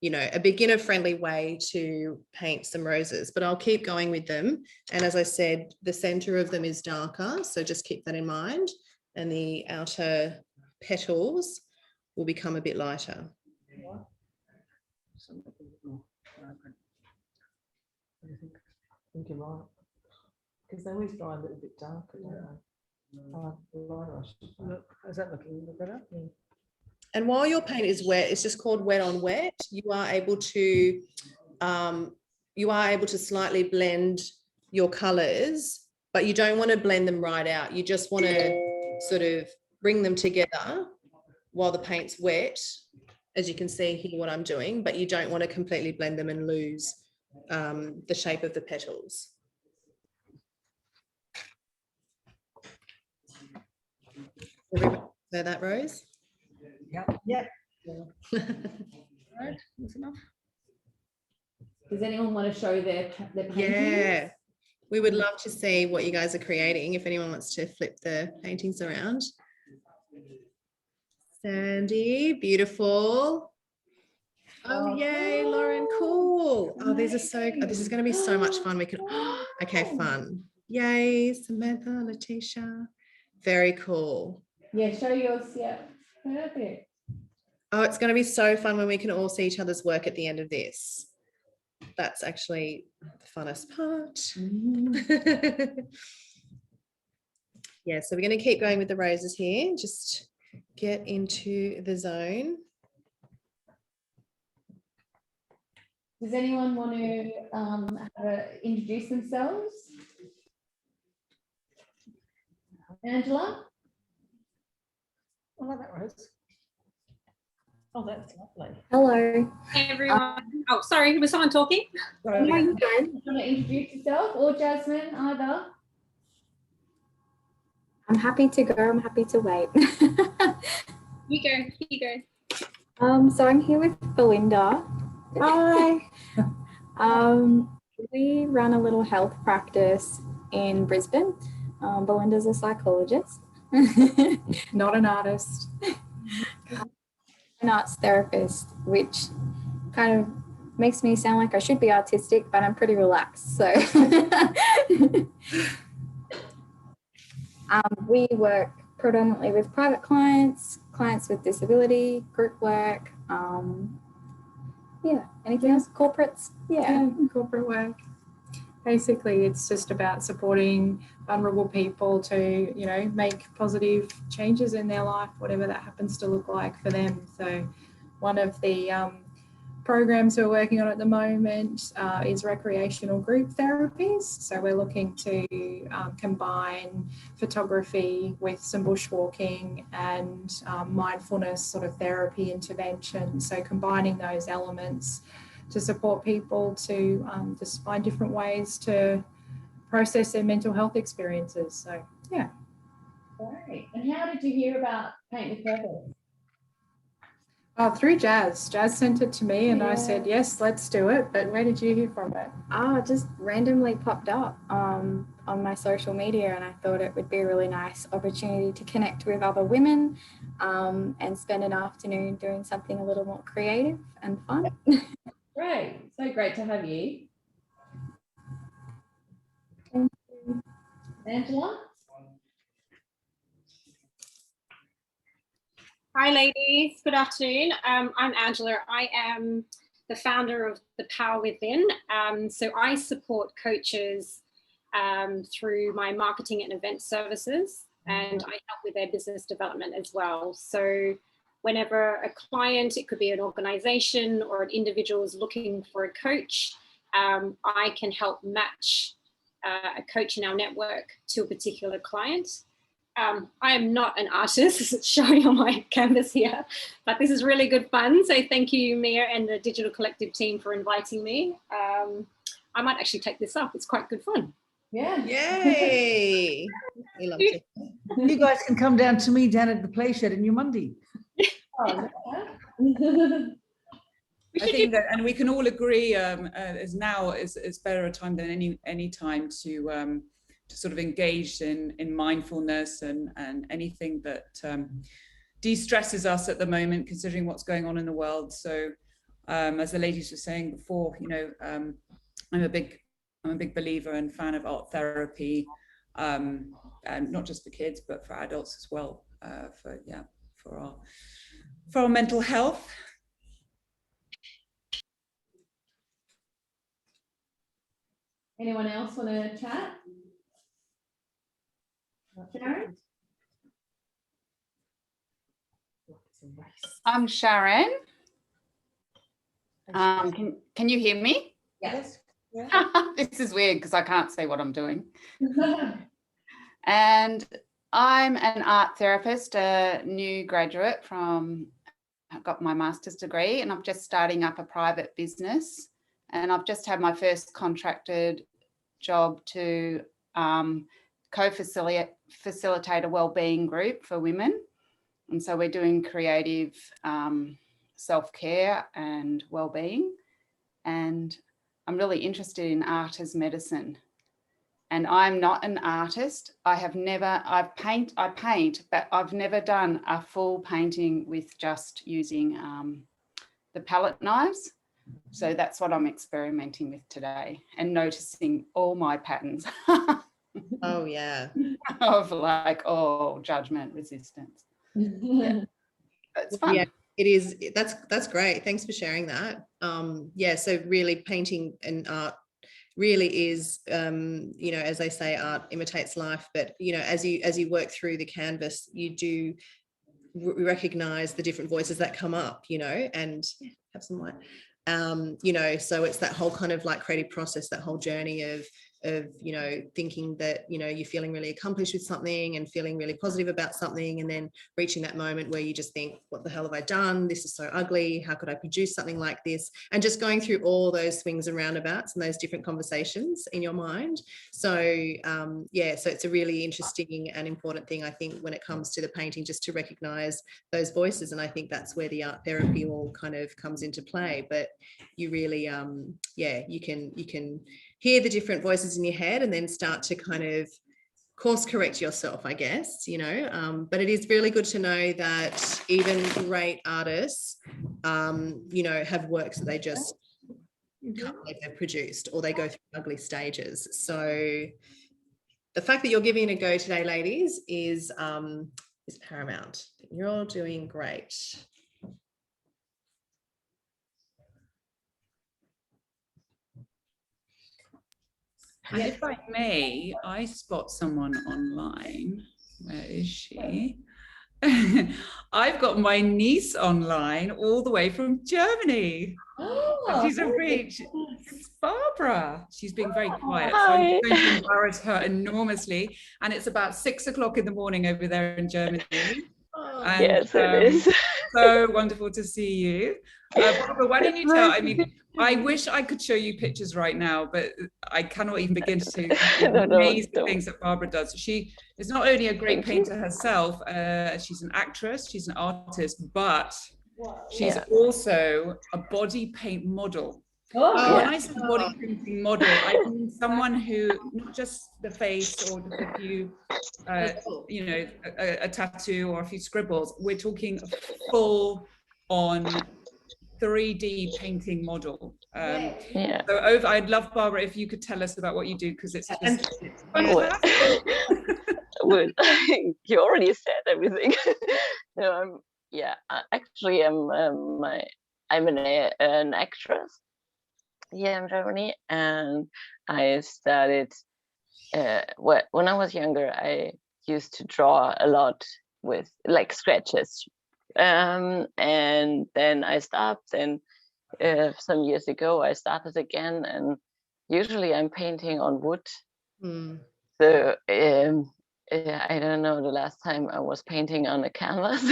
you know, a beginner friendly way to paint some roses, but I'll keep going with them. And as I said, the center of them is darker, so just keep that in mind. And the outer petals will become a bit lighter. What do you think? I think you're right. Because they always dry a little bit darker, don't they? Lighter, I should say. Look, is that looking a little better? Yeah. And while your paint is wet, it's just called wet on wet. You are able to slightly blend your colors, but you don't want to blend them right out. You just want to sort of bring them together while the paint's wet, as you can see here what I'm doing, but you don't want to completely blend them and lose the shape of the petals. Everybody know that, Rose? Yep. Yep. Right, that's enough. Does anyone want to show their paintings? Yeah, we would love to see what you guys are creating. If anyone wants to flip the paintings around. Sandy, beautiful. Oh, yay, Lauren, cool. Oh, these are so, this is going to be so much fun. We can, okay, fun. Yay, Samantha, Letitia. Very cool. Yeah, show yours. Yeah, perfect. Oh, it's going to be so fun when we can all see each other's work at the end of this. That's actually the funnest part. Yeah, so we're going to keep going with the roses here. Just get into the zone. Does anyone want to introduce themselves? Angela? I like that rose. Oh, that's lovely. Hello. Hey everyone. Oh, sorry, was someone talking? No, you good. You want to introduce yourself, or Jasmine, either? I'm happy to go. I'm happy to wait. You go. So I'm here with Belinda. Hi. We run a little health practice in Brisbane. Belinda's a psychologist, not an artist. An arts therapist, which kind of makes me sound like I should be artistic, but I'm pretty relaxed. So we work predominantly with private clients, clients with disability, group work. Yeah, anything else? Corporates? Yeah, corporate work. Basically, it's just about supporting vulnerable people to, you know, make positive changes in their life, whatever that happens to look like for them. So one of the programs we're working on at the moment is recreational group therapies. So we're looking to combine photography with some bushwalking and mindfulness sort of therapy intervention. So combining those elements to support people to just find different ways to process their mental health experiences. So, yeah. Great. And how did you hear about Paint with Purpose? Through Jazz. Jazz sent it to me and I said, yes, let's do it. But where did you hear from it? Just randomly popped up on my social media, and I thought it would be a really nice opportunity to connect with other women and spend an afternoon doing something a little more creative and fun. Great. So great to have you. Thank you. Angela? Hi ladies, good afternoon. I'm Angela. I am the founder of The Power Within. So I support coaches through my marketing and event services, and I help with their business development as well. So whenever a client, it could be an organization or an individual, is looking for a coach, I can help match a coach in our network to a particular client. I am not an artist, showing on my canvas here, but this is really good fun. So thank you, Mia and the Digital Collective team for inviting me. I might actually take this up. It's quite good fun. Yeah. Yay. We love it. You guys can come down to me down at the play shed in Mundi. Oh, I think that, and we can all agree, as now is better a time than any time to sort of engage in mindfulness and anything that de-stresses us at the moment, considering what's going on in the world. So as the ladies were saying before, you know, I'm a big believer and fan of art therapy, and not just for kids but for adults as well, for our mental health. Anyone else want to chat? Sharon? I'm Sharon. Can you hear me? Yes. This is weird because I can't see what I'm doing. And I'm an art therapist, a new graduate I got my master's degree, and I'm just starting up a private business. And I've just had my first contracted job to co-facilitate a wellbeing group for women. And so we're doing creative self-care and wellbeing. And I'm really interested in art as medicine. And I'm not an artist. I paint, but I've never done a full painting with just using the palette knives. So that's what I'm experimenting with today, and noticing all my patterns Oh yeah. of like, oh, judgment, resistance. Yeah, it's fun. Yeah, it is. That's great. Thanks for sharing that. Yeah, so really painting and art really is, you know, as they say, art imitates life, but you know, as you work through the canvas, you do recognize the different voices that come up, you know, and have some light. You know, so it's that whole kind of like creative process, that whole journey of, you know, thinking that, you know, you're feeling really accomplished with something and feeling really positive about something, and then reaching that moment where you just think, what the hell have I done? This is so ugly. How could I produce something like this? And just going through all those swings and roundabouts and those different conversations in your mind. So yeah, so it's a really interesting and important thing, I think, when it comes to the painting, just to recognize those voices. And I think that's where the art therapy all kind of comes into play. But you really, yeah, you can hear the different voices in your head and then start to kind of course correct yourself, I guess, you know. But it is really good to know that even great artists, you know, have works that they just can't believe they've produced, or they go through ugly stages. So the fact that you're giving it a go today, ladies, is paramount. You're all doing great. And if I may, I spot someone online. Where is she? I've got my niece online all the way from Germany. And she's a reach. It's Barbara. She's being very quiet, so I'm going to embarrass her enormously. And it's about 6 o'clock in the morning over there in Germany. And, yes, it is. So wonderful to see you. Barbara, why don't you tell, I mean, I wish I could show you pictures right now, but I cannot even begin to tell you the amazing things that Barbara does. She is not only a great painter herself, she's an actress, she's an artist, but she's also a body paint model. And when I say body painting model, I mean someone who, not just the face or just a few, you know, a tattoo or a few scribbles. We're talking full on 3D painting model. So I'd love, Barbara, if you could tell us about what you do, because it's just fantastic. Well, you already said everything. No, actually, I'm an actress here in Germany, and I started when I was younger. I used to draw a lot with like scratches, and then I stopped, and some years ago I started again, and usually I'm painting on wood. So I don't know the last time I was painting on a canvas.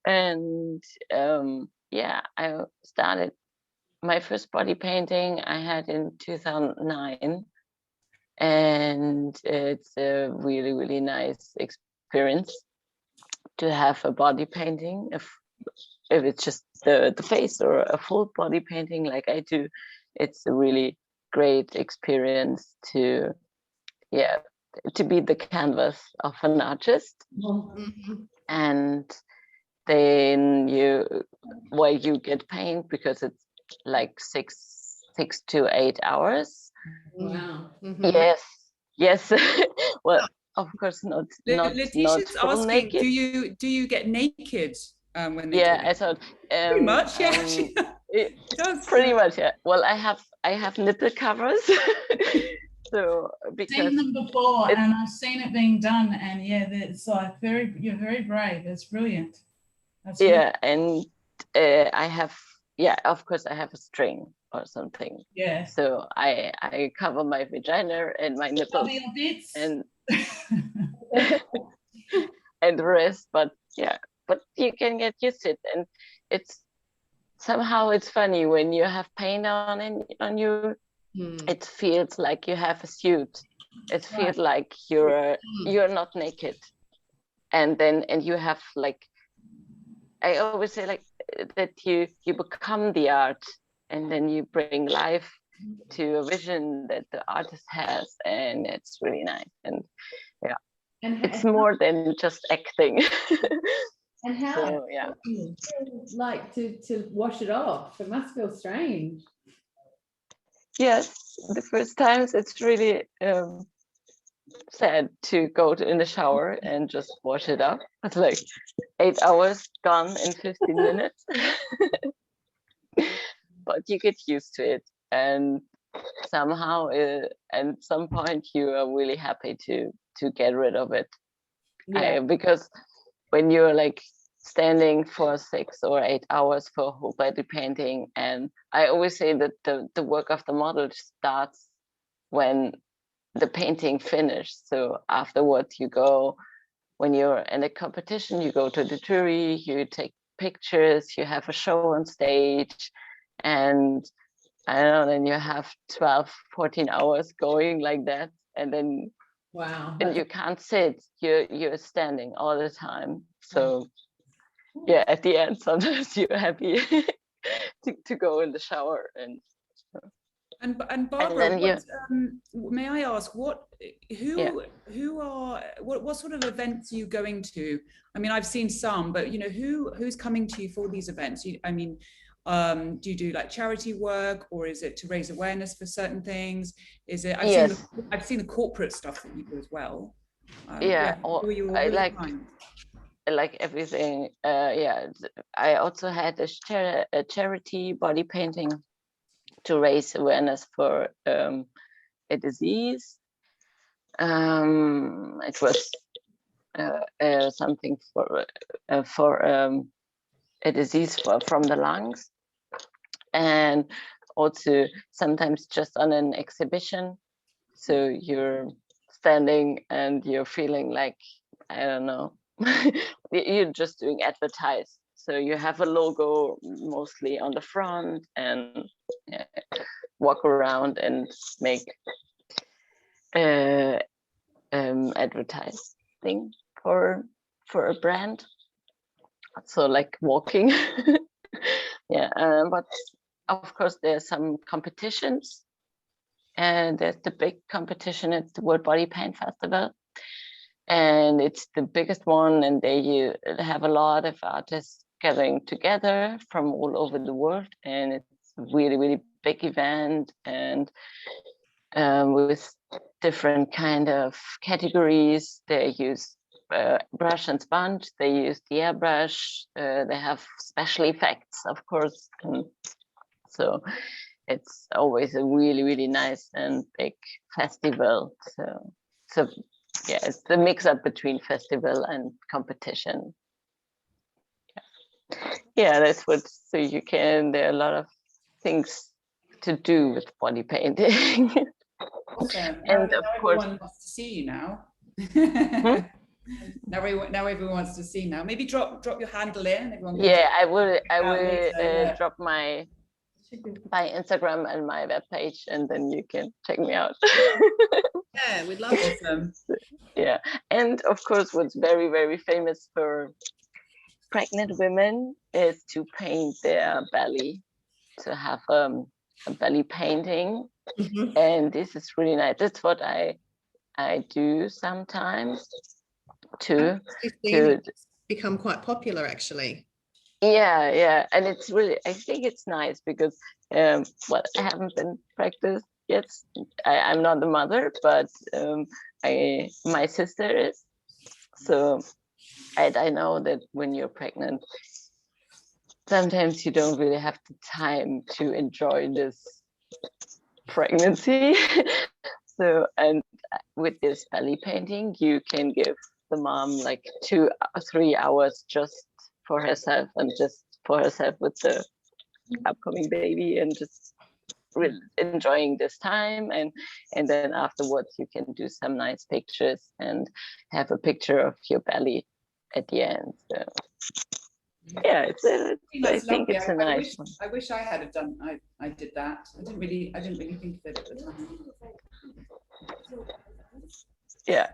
And I started my first body painting I had in 2009, and it's a really, really nice experience to have a body painting. If it's just the face or a full body painting like I do, it's a really great experience to be the canvas of an artist. And then you get paint, because it's like 6 to 8 hours. Wow. Yes. Well, of course not. Letitia's not asking, naked. do you get naked when they do I thought pretty much, she does. Pretty much, yeah. Well, I have nipple covers. So because I've seen them before, and I've seen it being done, and it's like you're very brave. It's brilliant. And I have, of course, I have a string or something. Yeah. So I cover my vagina and my nipples and and the rest, but you can get used to it, and it's funny when you have paint on you. It feels like you have a suit. It feels like you're not naked, and you have, like, I always say, like, that you become the art, and then you bring life to a vision that the artist has, and it's really nice. And it's more than just acting. And how So yeah. like to wash it off? It must feel strange. Yes, the first times it's really sad to go in the shower and just wash it up. It's like 8 hours gone in 15 minutes. But you get used to it, and somehow at some point you are really happy to get rid of it. Because when you're like standing for 6 or 8 hours for a whole body painting, and I always say that the work of the model starts when the painting finished. So afterwards you go, when you're in a competition, you go to the jury, you take pictures, you have a show on stage, and I don't know, then you have 12, 14 hours going like that, and then Wow. and you can't sit, you're standing all the time. So yeah, at the end sometimes you're happy to go in the shower. And Barbara, then may I ask what sort of events are you going to? I mean, I've seen some, but you know, who's coming to you for these events? I mean, do you do like charity work, or is it to raise awareness for certain things? Is it? I've seen the corporate stuff that you do as well. I like everything. I also had a charity body painting to raise awareness for a disease. It was something for a disease from the lungs, and also sometimes just on an exhibition. So you're standing and you're feeling like, I don't know, you're just doing advertise. So you have a logo mostly on the front, and walk around and make advertising for a brand. So like walking. But of course there's some competitions, and there's the big competition at the World Body Paint Festival, and it's the biggest one, and you have a lot of artists gathering together from all over the world, and it's a really, really big event, and with different kind of categories. They use brush and sponge, they use the airbrush, they have special effects, of course. So it's always a really, really nice and big festival. So yeah, it's the mix up between festival and competition. Yeah, that's what, so you can, there are a lot of things to do with body painting. Awesome. And of course, everyone wants to see you now. Now everyone wants to see now. Maybe drop your handle in. I will drop my Instagram and my webpage, and then you can check me out. Yeah, we'd love it. Awesome. Yeah, and of course, what's very, very famous for pregnant women is to paint their belly, to have a belly painting. Mm-hmm. And this is really nice. That's what I do sometimes too. It's become quite popular, actually. Yeah, and it's really, I think it's nice because I haven't been practiced yet. I'm not the mother, but my sister is. So I know that when you're pregnant, sometimes you don't really have the time to enjoy this pregnancy. So, and with this belly painting, you can give the mom like 2 or 3 hours just for herself, and just for herself with the upcoming baby, and just really enjoying this time. And then afterwards you can do some nice pictures and have a picture of your belly at the end. So yeah, I think it's a nice one. I wish I had done. I did that. I didn't really think of it at the time. Yeah.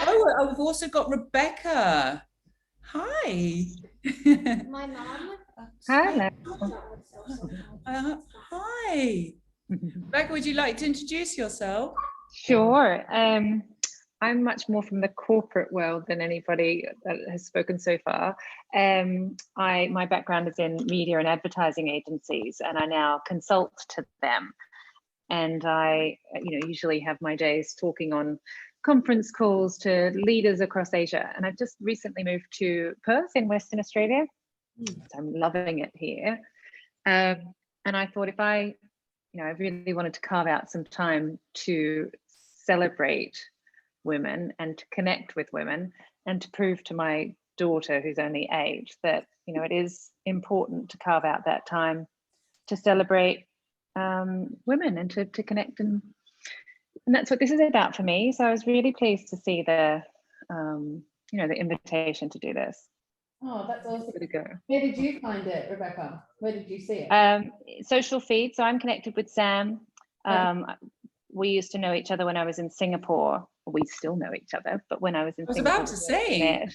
Oh, I've also got Rebecca. Hi. My mom. Hi. Hi. Rebecca, would you like to introduce yourself? Sure. I'm much more from the corporate world than anybody that has spoken so far. My background is in media and advertising agencies, and I now consult to them. And I, usually have my days talking on conference calls to leaders across Asia. And I've just recently moved to Perth in Western Australia. So I'm loving it here. And I thought if I really wanted to carve out some time to celebrate women and to connect with women and to prove to my daughter, who's only 8, that, it is important to carve out that time to celebrate women and to connect, and that's what this is about for me. So I was really pleased to see the the invitation to do this. Oh, that's awesome. To go. Where did you find it, Rebecca? Where did you see it? Social feed. So I'm connected with Sam. We used to know each other when I was in Singapore. We still know each other, but when I was in Singapore, about to say.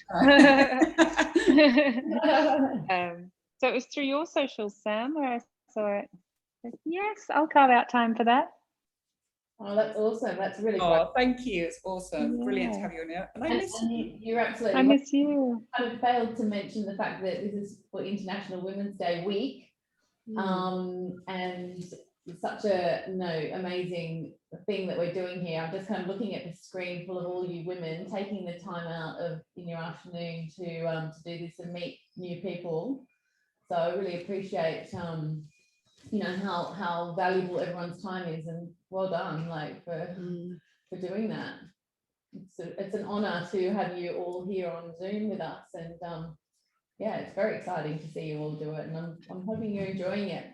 So it was through your socials, Sam, where I saw it. Yes, I'll carve out time for that. Oh, that's awesome. That's really Oh, great. thank you. It's awesome. Yeah. Brilliant to have you on here. And I miss you. You're absolutely I miss you. I failed to mention the fact that this is for International Women's Day week. And such a amazing thing that we're doing here. I'm just kind of looking at the screen full of all you women taking the time out in your afternoon to do this and meet new people. So I really appreciate how valuable everyone's time is, and well done for doing that. It's an honor to have you all here on Zoom with us, and it's very exciting to see you all do it, and I'm hoping you're enjoying it.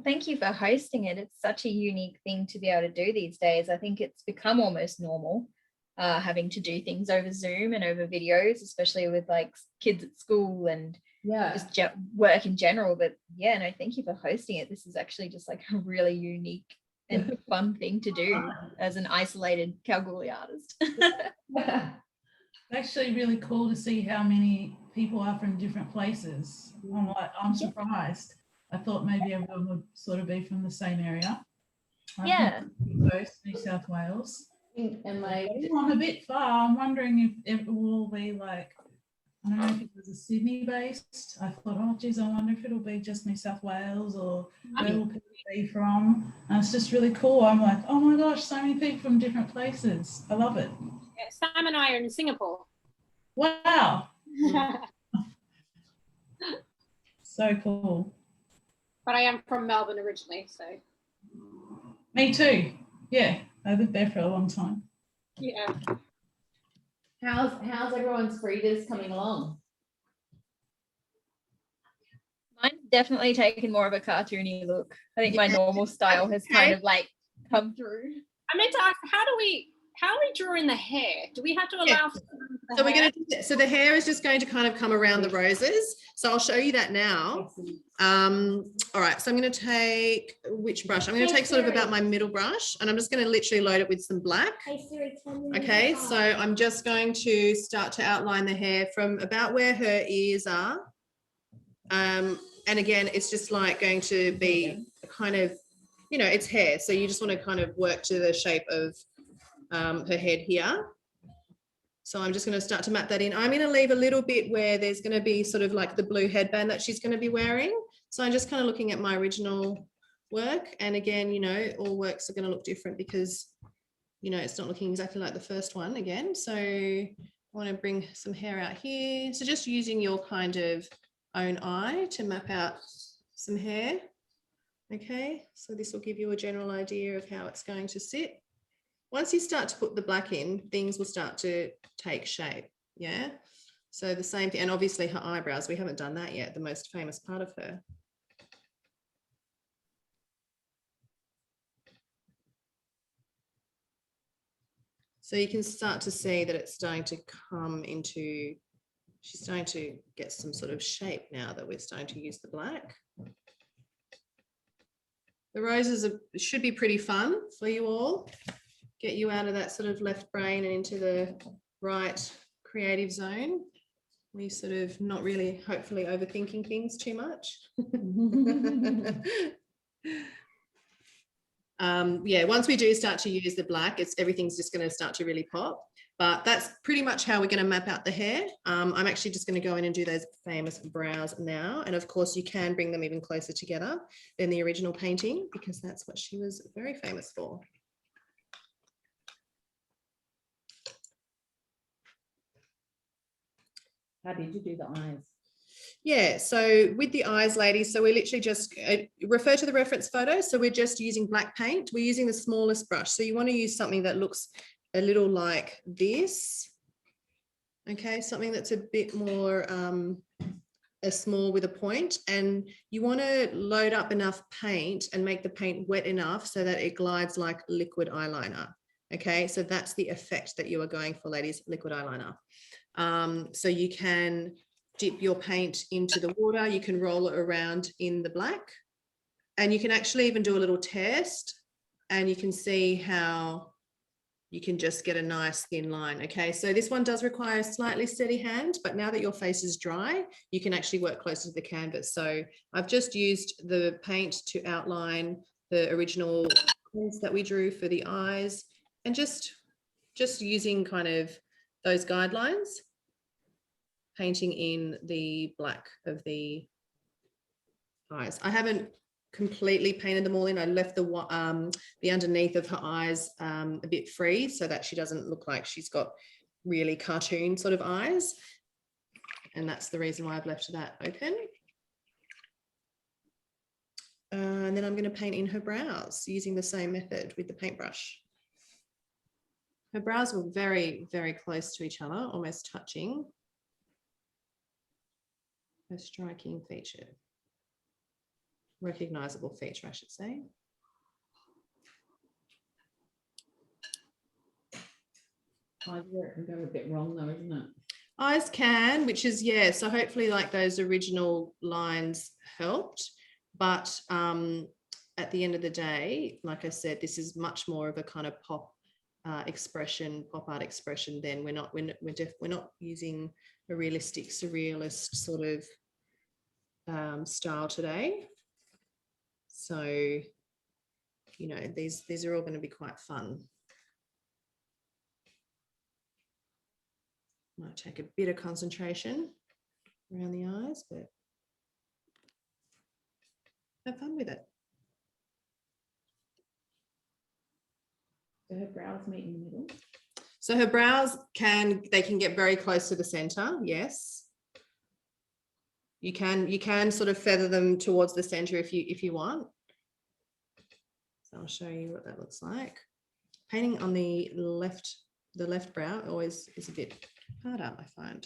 Thank you for hosting it. It's such a unique thing to be able to do these days. I think it's become almost normal, having to do things over Zoom and over videos, especially with like kids at school and just work in general. But thank you for hosting it. This is actually just like a really unique and fun thing to do as an isolated Kalgoorlie artist. It's actually really cool to see how many people are from different places. I'm surprised. I thought maybe everyone would sort of be from the same area. Coast, New South Wales. I'm a bit far. I'm wondering if it will be like, I don't know if it was a Sydney based. I thought, oh geez, I wonder if it'll be just New South Wales or where will people be from. And it's just really cool. I'm like, oh my gosh, so many people from different places. I love it. Yeah, Sam and I are in Singapore. Wow. So cool. But I am from Melbourne originally, so. Me too. Yeah, I lived there for a long time. Yeah. How's everyone's Fridas coming along? Mine's definitely taken more of a cartoony look. I think my normal style has kind of like come through. I meant to ask, how do we draw in the hair? Do we have to allow for So we're going to, so the hair is just going to kind of come around the roses. So I'll show you that now. All right, so I'm going to take, which brush? I'm going to take sort of about my middle brush, and I'm just going to literally load it with some black. Okay, so I'm just going to start to outline the hair from about where her ears are. And again, it's just like going to be kind of, it's hair. So you just want to kind of work to the shape of her head here. So I'm just going to start to map that in. I'm going to leave a little bit where there's going to be sort of like the blue headband that she's going to be wearing. So I'm just kind of looking at my original work. And again, all works are going to look different because, it's not looking exactly like the first one again. So I want to bring some hair out here. So just using your kind of own eye to map out some hair. Okay, so this will give you a general idea of how it's going to sit. Once you start to put the black in, things will start to take shape, yeah? So the same thing, and obviously her eyebrows, we haven't done that yet, the most famous part of her. So you can start to see that it's starting to come into, she's starting to get some sort of shape now that we're starting to use the black. The roses should be pretty fun for you all. Get you out of that sort of left brain and into the right creative zone. We sort of not really, hopefully, overthinking things too much. Yeah, once we do start to use the black, everything's just going to start to really pop. But that's pretty much how we're going to map out the hair. I'm actually just going to go in and do those famous brows now. And of course, you can bring them even closer together than the original painting, because that's what she was very famous for. How did you do the eyes? Yeah, so with the eyes, ladies, so we literally just refer to the reference photo. So we're just using black paint. We're using the smallest brush. So you want to use something that looks a little like this. Okay, something that's a bit more small with a point, and you want to load up enough paint and make the paint wet enough so that it glides like liquid eyeliner. Okay, so that's the effect that you are going for, ladies, liquid eyeliner. So you can dip your paint into the water, you can roll it around in the black, and you can actually even do a little test, and you can see how you can just get a nice thin line. Okay, so this one does require a slightly steady hand, but now that your face is dry, you can actually work closer to the canvas. So I've just used the paint to outline the original lines that we drew for the eyes, and just using kind of those guidelines, painting in the black of the eyes. I haven't completely painted them all in. I left the underneath of her eyes a bit free so that she doesn't look like she's got really cartoon sort of eyes. And that's the reason why I've left that open. And then I'm going to paint in her brows using the same method with the paintbrush. Her brows were very, very close to each other, almost touching. A striking feature. Recognizable feature, I should say. Eyes can go a bit wrong though, isn't it? Eyes can, which is, yeah, so hopefully like those original lines helped, but at the end of the day, like I said, this is much more of a kind of pop expression, pop art expression. Then we're not using a realistic surrealist sort of style today. So, you know, these are all going to be quite fun. Might take a bit of concentration around the eyes, but have fun with it. So her brows meet in the middle. So her brows can get very close to the center. Yes. You can sort of feather them towards the center if you want. So I'll show you what that looks like. Painting on the left brow always is a bit harder, I find,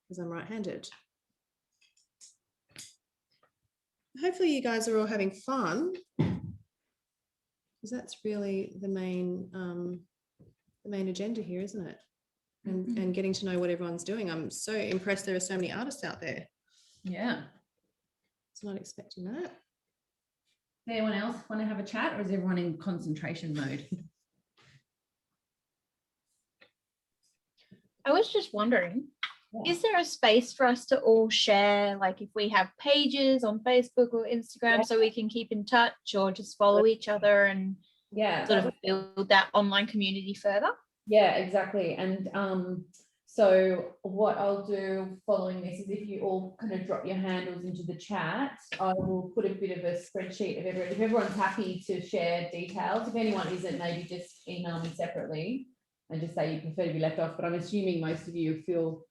because I'm right-handed. Hopefully you guys are all having fun, because that's really the main agenda here, isn't it? And getting to know what everyone's doing. I'm so impressed there are so many artists out there. Yeah. It's not expecting that. Does anyone else want to have a chat, or is everyone in concentration mode? I was just wondering, is there a space for us to all share, like if we have pages on Facebook or Instagram, so we can keep in touch or just follow each other and sort of build that online community further? Yeah, exactly. And so what I'll do following this is, if you all kind of drop your handles into the chat, I will put a bit of a spreadsheet of everyone. If everyone's happy to share details, if anyone isn't, maybe just email me separately and just say you prefer to be left off. But I'm assuming most of you feel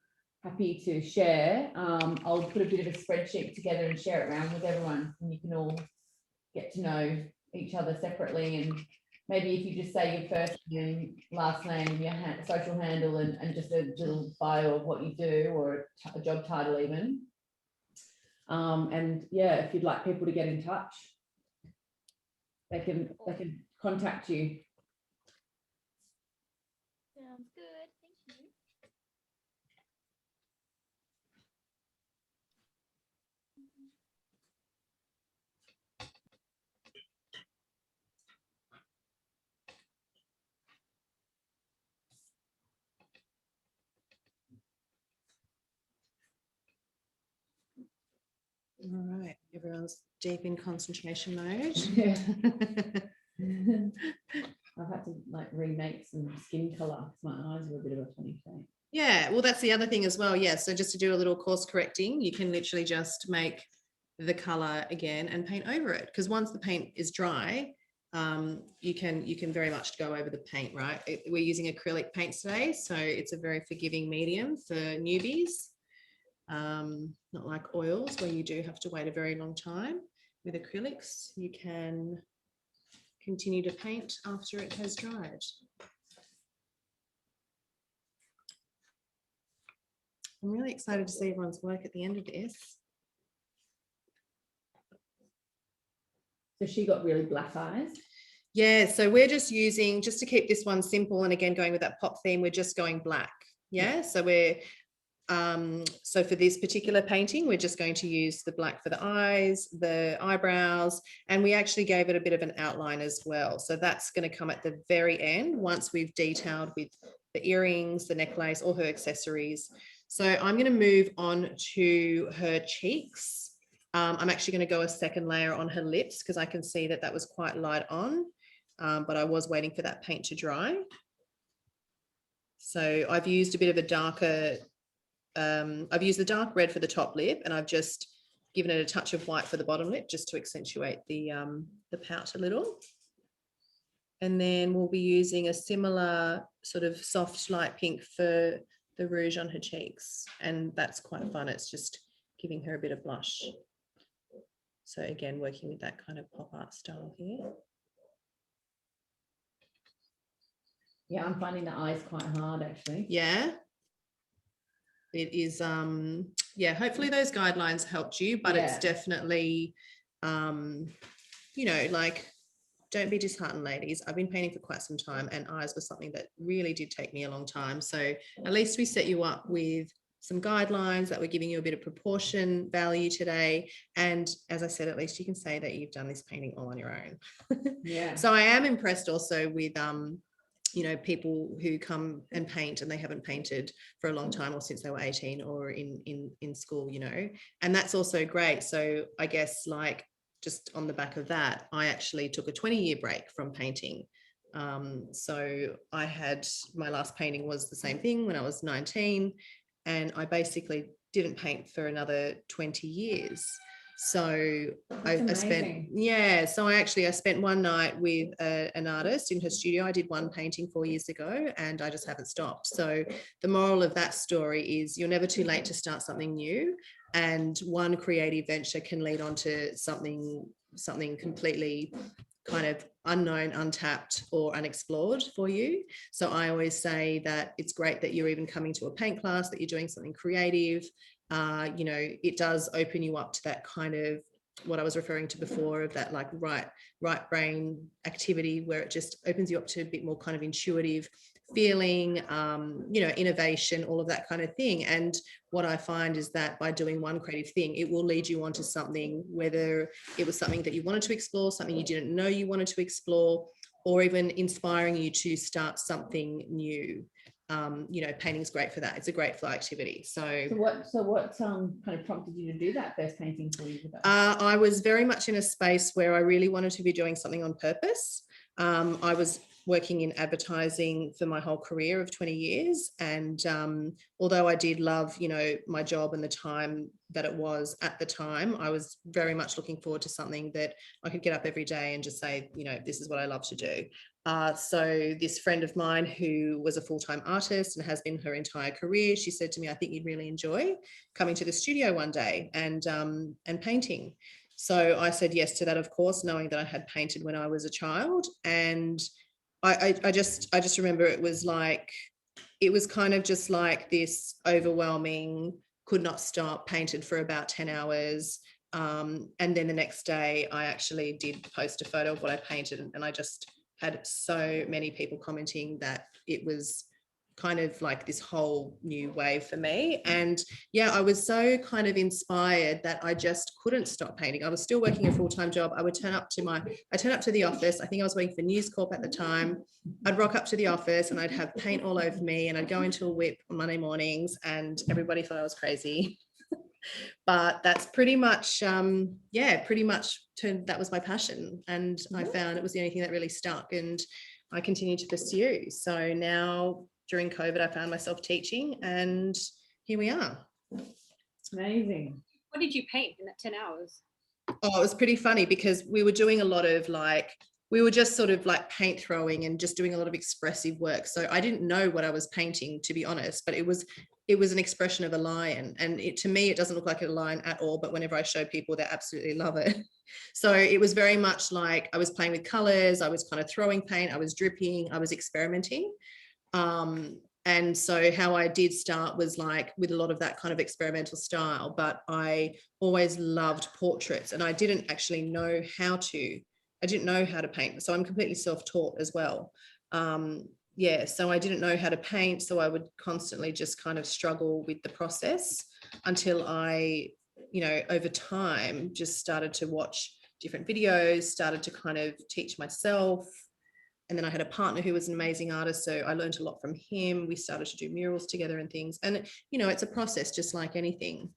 happy to share. I'll put a bit of a spreadsheet together and share it around with everyone, and you can all get to know each other separately. And maybe if you just say your first name, last name, and your social handle, and just a little bio of what you do, or a job title even. And yeah, if you'd like people to get in touch, they can contact you. Sounds good. Thank you. All right. Everyone's deep in concentration mode. Yeah. I've had to like remake some skin color because my eyes were a bit of a funny shade. Yeah, well, that's the other thing as well. Yeah, so just to do a little course correcting, you can literally just make the color again and paint over it, because once the paint is dry, you can very much go over the paint, right? We're using acrylic paints today, so it's a very forgiving medium for newbies. Not like oils where you do have to wait a very long time. With acrylics, you can continue to paint after it has dried. I'm really excited to see everyone's work at the end of this. So she got really black eyes. Yeah, so we're just using, just to keep this one simple, and again, going with that pop theme, we're just going black. Yeah, so we're, so for this particular painting, we're just going to use the black for the eyes, the eyebrows, and we actually gave it a bit of an outline as well. So that's going to come at the very end once we've detailed with the earrings, the necklace, all her accessories. So I'm going to move on to her cheeks. I'm actually going to go a second layer on her lips because I can see that that was quite light on, but I was waiting for that paint to dry. So I've used a bit of a darker, I've used the dark red for the top lip, and I've just given it a touch of white for the bottom lip just to accentuate the pout a little. And then we'll be using a similar sort of soft light pink for the rouge on her cheeks, and that's quite fun. It's just giving her a bit of blush. So again, working with that kind of pop art style here. Yeah, I'm finding the eyes quite hard actually. Yeah. It is, yeah, hopefully those guidelines helped you, but it's definitely, you know, like, don't be disheartened, ladies. I've been painting for quite some time, and eyes was something that really did take me a long time. So at least we set you up with some guidelines that we're giving you a bit of proportion value today. And as I said, at least you can say that you've done this painting all on your own. Yeah. So I am impressed also with, you know, people who come and paint and they haven't painted for a long time, or since they were 18 or in school, you know, and that's also great. So I guess, like, just on the back of that, I actually took a 20-year break from painting. So I had, my last painting was the same thing when I was 19, and I basically didn't paint for another 20 years. So I spent, yeah, so I spent one night with an artist in her studio. I did one painting 4 years ago, and I just haven't stopped. So the moral of that story is you're never too late to start something new, and one creative venture can lead on to something completely kind of unknown, untapped, or unexplored for you. So I always say that it's great that you're even coming to a paint class, that you're doing something creative. You know, it does open you up to that kind of what I was referring to before, of that like right brain activity, where it just opens you up to a bit more kind of intuitive feeling, you know, innovation, all of that kind of thing. And what I find is that by doing one creative thing, it will lead you onto something, whether it was something that you wanted to explore, something you didn't know you wanted to explore, or even inspiring you to start something new. You know, painting's great for that. It's a great flow activity. So what kind of prompted you to do that first painting for you? I was very much in a space where I really wanted to be doing something on purpose. I was working in advertising for my whole career of 20 years. And although I did love, you know, my job and the time that it was at the time, I was very much looking forward to something that I could get up every day and just say, you know, this is what I love to do. So this friend of mine who was a full-time artist and has been her entire career, she said to me, I think you'd really enjoy coming to the studio one day and painting. So I said yes to that, of course, knowing that I had painted when I was a child. And I just remember it was kind of just like this overwhelming, could not stop, painted for about 10 hours. And then the next day I actually did post a photo of what I painted, and I just had so many people commenting that it was kind of like this whole new wave for me. And yeah, I was so kind of inspired that I just couldn't stop painting. I was still working a full-time job. I would turn up to the office. I think I was working for News Corp at the time. I'd rock up to the office and I'd have paint all over me, and I'd go into a whip on Monday mornings, and everybody thought I was crazy. But that's pretty much, that was my passion. And I found it was the only thing that really stuck, and I continued to pursue. So now during COVID, I found myself teaching, and here we are. Amazing. What did you paint in that 10 hours? Oh, it was pretty funny because we were doing a lot of we were just sort of like paint throwing and just doing a lot of expressive work. So I didn't know what I was painting, to be honest, but it was an expression of a lion. And to me, it doesn't look like a lion at all, but whenever I show people, they absolutely love it. So it was very much like I was playing with colors, I was kind of throwing paint, I was dripping, I was experimenting. And so how I did start was like with a lot of that kind of experimental style, but I always loved portraits, and I didn't actually know how to paint. So I'm completely self-taught as well. So I didn't know how to paint. So I would constantly just kind of struggle with the process until I, over time, just started to watch different videos, started to kind of teach myself. And then I had a partner who was an amazing artist, so I learned a lot from him. We started to do murals together and things. And, it's a process just like anything.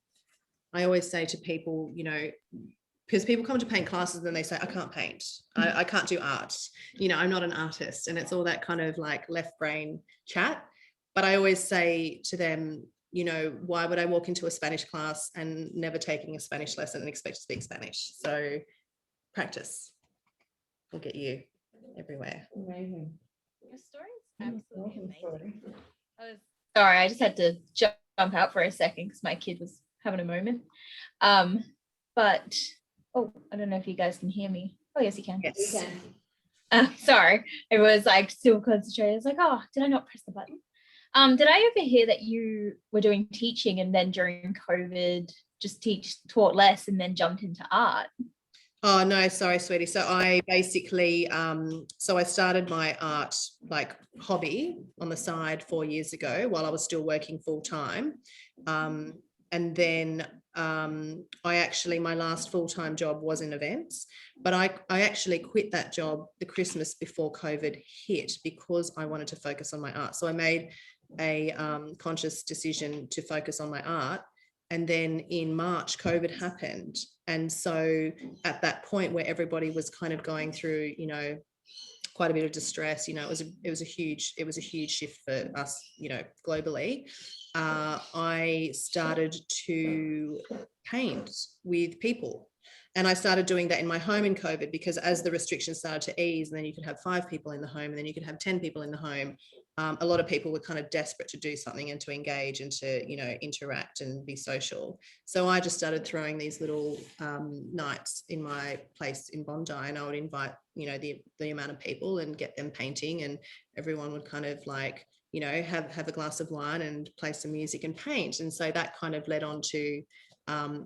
I always say to people, because people come to paint classes and then they say, I can't paint, I can't do art, I'm not an artist. And it's all that kind of like left brain chat. But I always say to them, why would I walk into a Spanish class and never taking a Spanish lesson and expect to speak Spanish? So practice will get you everywhere. Amazing. Your story is absolutely amazing. Sorry, I just had to jump out for a second because my kid was having a moment. But I don't know if you guys can hear me. Oh, yes, you can. Yes. You can. Sorry, it was like still concentrated. I was like, oh, did I not press the button? Did I ever hear that you were doing teaching and then during COVID just taught less and then jumped into art? Oh, no, sorry, sweetie. So I basically, I started my art like hobby on the side 4 years ago while I was still working full time. And then my last full-time job was in events, but I actually quit that job the Christmas before COVID hit because I wanted to focus on my art. So I made a conscious decision to focus on my art. And then in March, COVID happened. And so at that point where everybody was kind of going through, quite a bit of distress, it was a huge shift for us, globally. I started to paint with people. And I started doing that in my home in COVID because as the restrictions started to ease, and then you could have 5 people in the home and then you could have 10 people in the home, a lot of people were kind of desperate to do something and to engage and to, interact and be social. So I just started throwing these little nights in my place in Bondi, and I would invite, the amount of people and get them painting, and everyone would kind of like, have a glass of wine and play some music and paint. And so that kind of led on to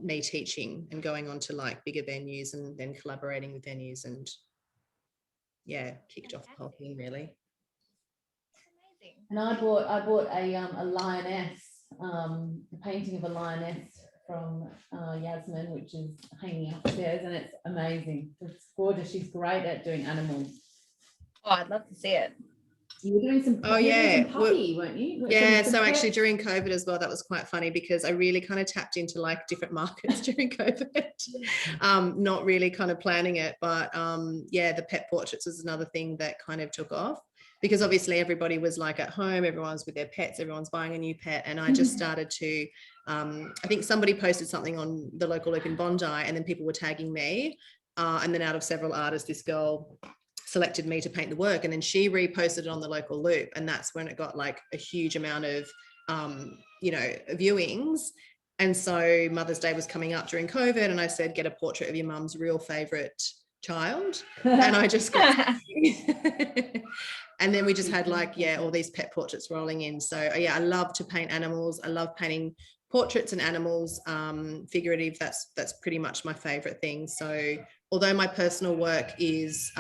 me teaching and going on to like bigger venues and then collaborating with venues, and kicked off the whole thing really. And I bought a lioness, a painting of a lioness from Yasmin, which is hanging upstairs, and it's amazing. It's gorgeous. She's great at doing animals. Oh, I'd love to see it. You were doing some, some puppy, weren't you? So actually during COVID as well, that was quite funny because I really kind of tapped into like different markets during COVID, not really kind of planning it, but the pet portraits was another thing that kind of took off because obviously everybody was like at home, everyone's with their pets, everyone's buying a new pet. And I just started to, I think somebody posted something on the local loop in Bondi and then people were tagging me. And then out of several artists, this girl selected me to paint the work, and then she reposted it on the local loop, and that's when it got like a huge amount of viewings. And so Mother's Day was coming up during COVID, and I said, get a portrait of your mum's real favorite child, and I just got and then we just had like all these pet portraits rolling in. So I love to paint animals. I love painting portraits and animals, figurative. That's pretty much my favorite thing. So although my personal work is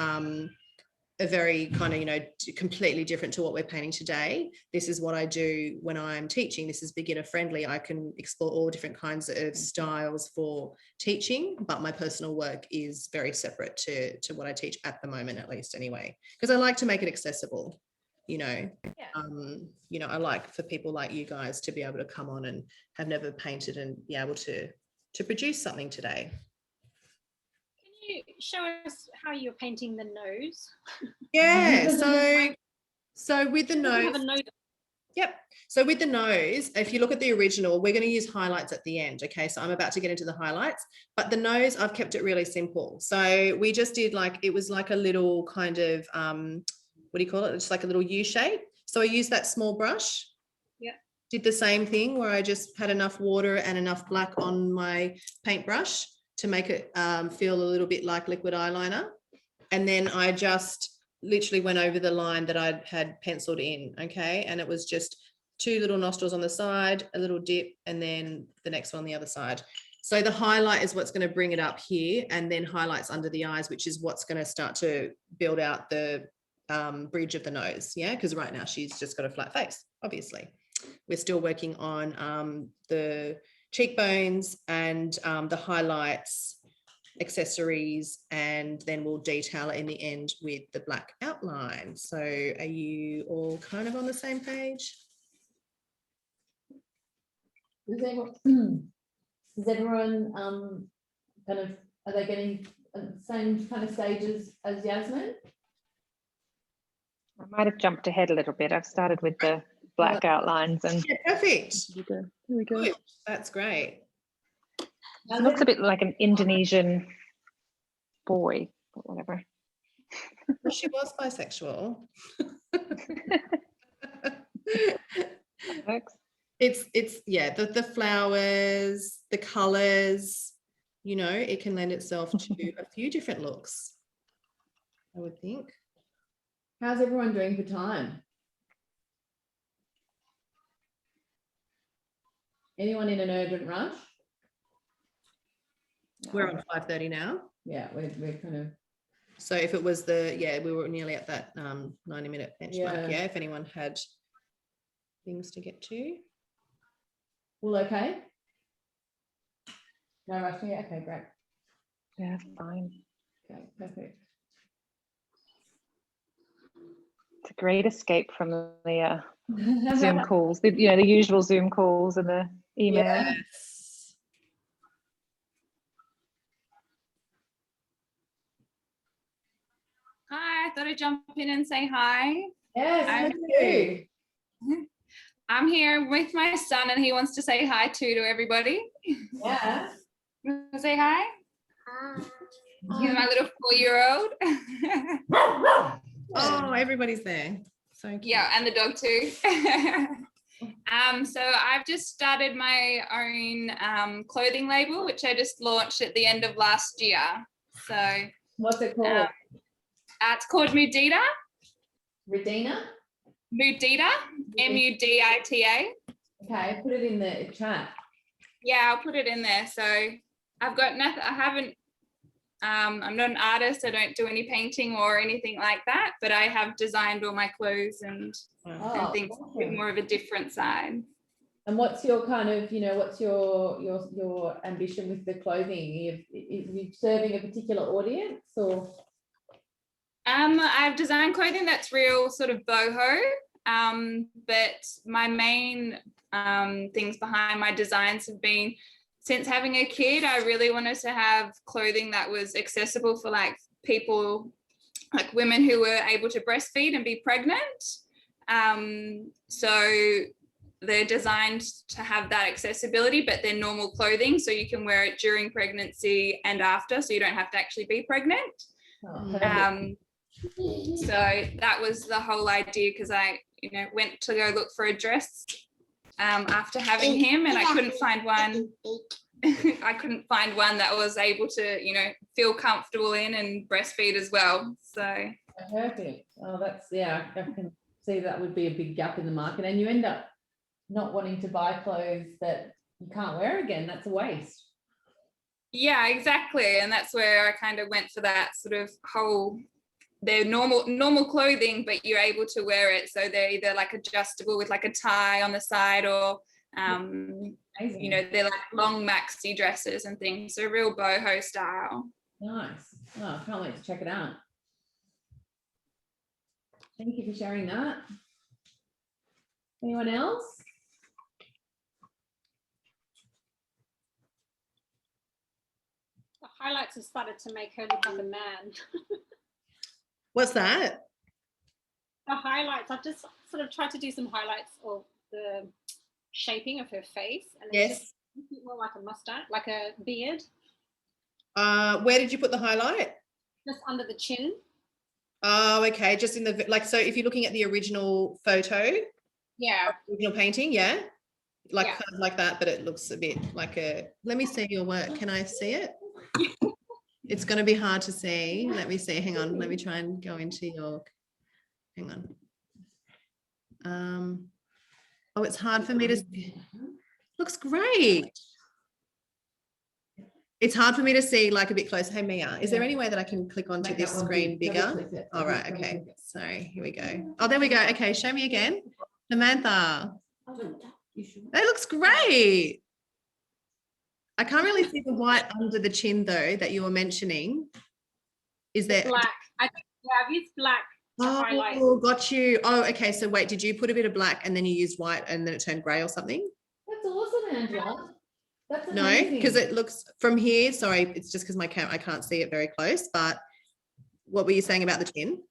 a very kind of, completely different to what we're painting today, this is what I do when I'm teaching. This is beginner friendly. I can explore all different kinds of styles for teaching, but my personal work is very separate to what I teach at the moment, at least anyway, because I like to make it accessible. you know, I like for people like you guys to be able to come on and have never painted and be able to produce something today. Can you show us how you're painting the nose? Yeah, so with the nose. Have a nose. Yep. So with the nose, if you look at the original, we're going to use highlights at the end. Okay. So I'm about to get into the highlights, but the nose, I've kept it really simple. So we just did it was like a little kind of, what do you call it? It's like a little U shape. So I used that small brush. Yeah. Did the same thing where I just had enough water and enough black on my paintbrush to make it feel a little bit like liquid eyeliner. And then I just literally went over the line that I had penciled in. Okay. And it was just 2 little nostrils on the side, a little dip, and then the next one on the other side. So the highlight is what's going to bring it up here, and then highlights under the eyes, which is what's going to start to build out the bridge of the nose. Yeah. Because right now she's just got a flat face, obviously. We're still working on the cheekbones and the highlights, accessories, and then we'll detail it in the end with the black outline. So are you all kind of on the same page? Does everyone kind of, are they getting the same kind of stages as Yasmin? I might have jumped ahead a little bit. I've started with the black outlines and yeah, perfect. Here we go. Good. That's great. It looks a bit like an Indonesian boy, or whatever. Well, she was bisexual. It's yeah, the flowers, the colors, you know, it can lend itself to a few different looks, I would think. How's everyone doing for time? Anyone in an urgent rush? We're on 5:30 now. Yeah, we're kind of. So if it was we were nearly at that 90-minute benchmark. Yeah, if anyone had things to get to. All okay? No rushing yet? Okay, great. Yeah, fine. Okay, perfect. It's a great escape from the Zoom calls, the usual Zoom calls and the email. Yes. Hi, I thought I'd jump in and say hi. Yes, I'm here with my son and he wants to say hi too to everybody. Yeah. Say hi. Hi. He's my little 4-year-old. Oh, everybody's there. So cute. Yeah, and the dog too. So I've just started my own clothing label, which I just launched at the end of last year. So what's it called? It's called Mudita. Redina? Mudita, M-U-D-I-T-A. Okay, put it in the chat. Yeah, I'll put it in there. So I've got nothing, I'm not an artist. I don't do any painting or anything like that, but I have designed all my clothes and things with more of a different side. And what's your kind of, what's your ambition with the clothing? Are you serving a particular audience or? I've designed clothing that's real sort of boho, but my main things behind my designs have been, since having a kid, I really wanted to have clothing that was accessible for people, like women who were able to breastfeed and be pregnant. So they're designed to have that accessibility, but they're normal clothing, so you can wear it during pregnancy and after, so you don't have to actually be pregnant. So that was the whole idea, because I went to go look for a dress after having him, and I couldn't find one. I couldn't find one that was able to feel comfortable in and breastfeed as well. So perfect. Oh, that's, I can see that would be a big gap in the market, and you end up not wanting to buy clothes that you can't wear again. That's a waste. Yeah, exactly. And that's where I kind of went for that sort of whole, they're normal clothing, but you're able to wear it. So they're either adjustable with a tie on the side, or they're like long maxi dresses and things. So real boho style. Nice. Oh, I can't wait to check it out. Thank you for sharing that. Anyone else? The highlights have started to make her look like a man. What's that? The highlights, I've just sort of tried to do some highlights of the shaping of her face, and then Yes. just make it more like a mustache, like a beard, Where did you put the highlight? just under the chin. Oh, okay. Just in the, like, so if you're looking at the original photo, Yeah. original painting, yeah? Like, Yeah. kind of like that, but it looks a bit like a, let me see your work. Can I see it? It's going to be hard to see. Let me see. Hang on. Let me try and go into your, hang on. Oh, it's hard for me to see. Looks great. It's hard for me to see like a bit close. Hey, Mia, is there any way that I can click onto this screen bigger? All right. Okay. Sorry. Here we go. Oh, there we go. Okay. Show me again. Samantha. That looks great. I can't really see the white under the chin though that you were mentioning. Is there black? I've used black to highlight. Oh, got you. Oh, okay. So wait, did you put a bit of black and then you used white and then it turned grey or something? That's awesome, Angela. That's No, amazing. because it looks from here. Sorry, it's just because my camera, I can't see it very close. But what were you saying about the chin?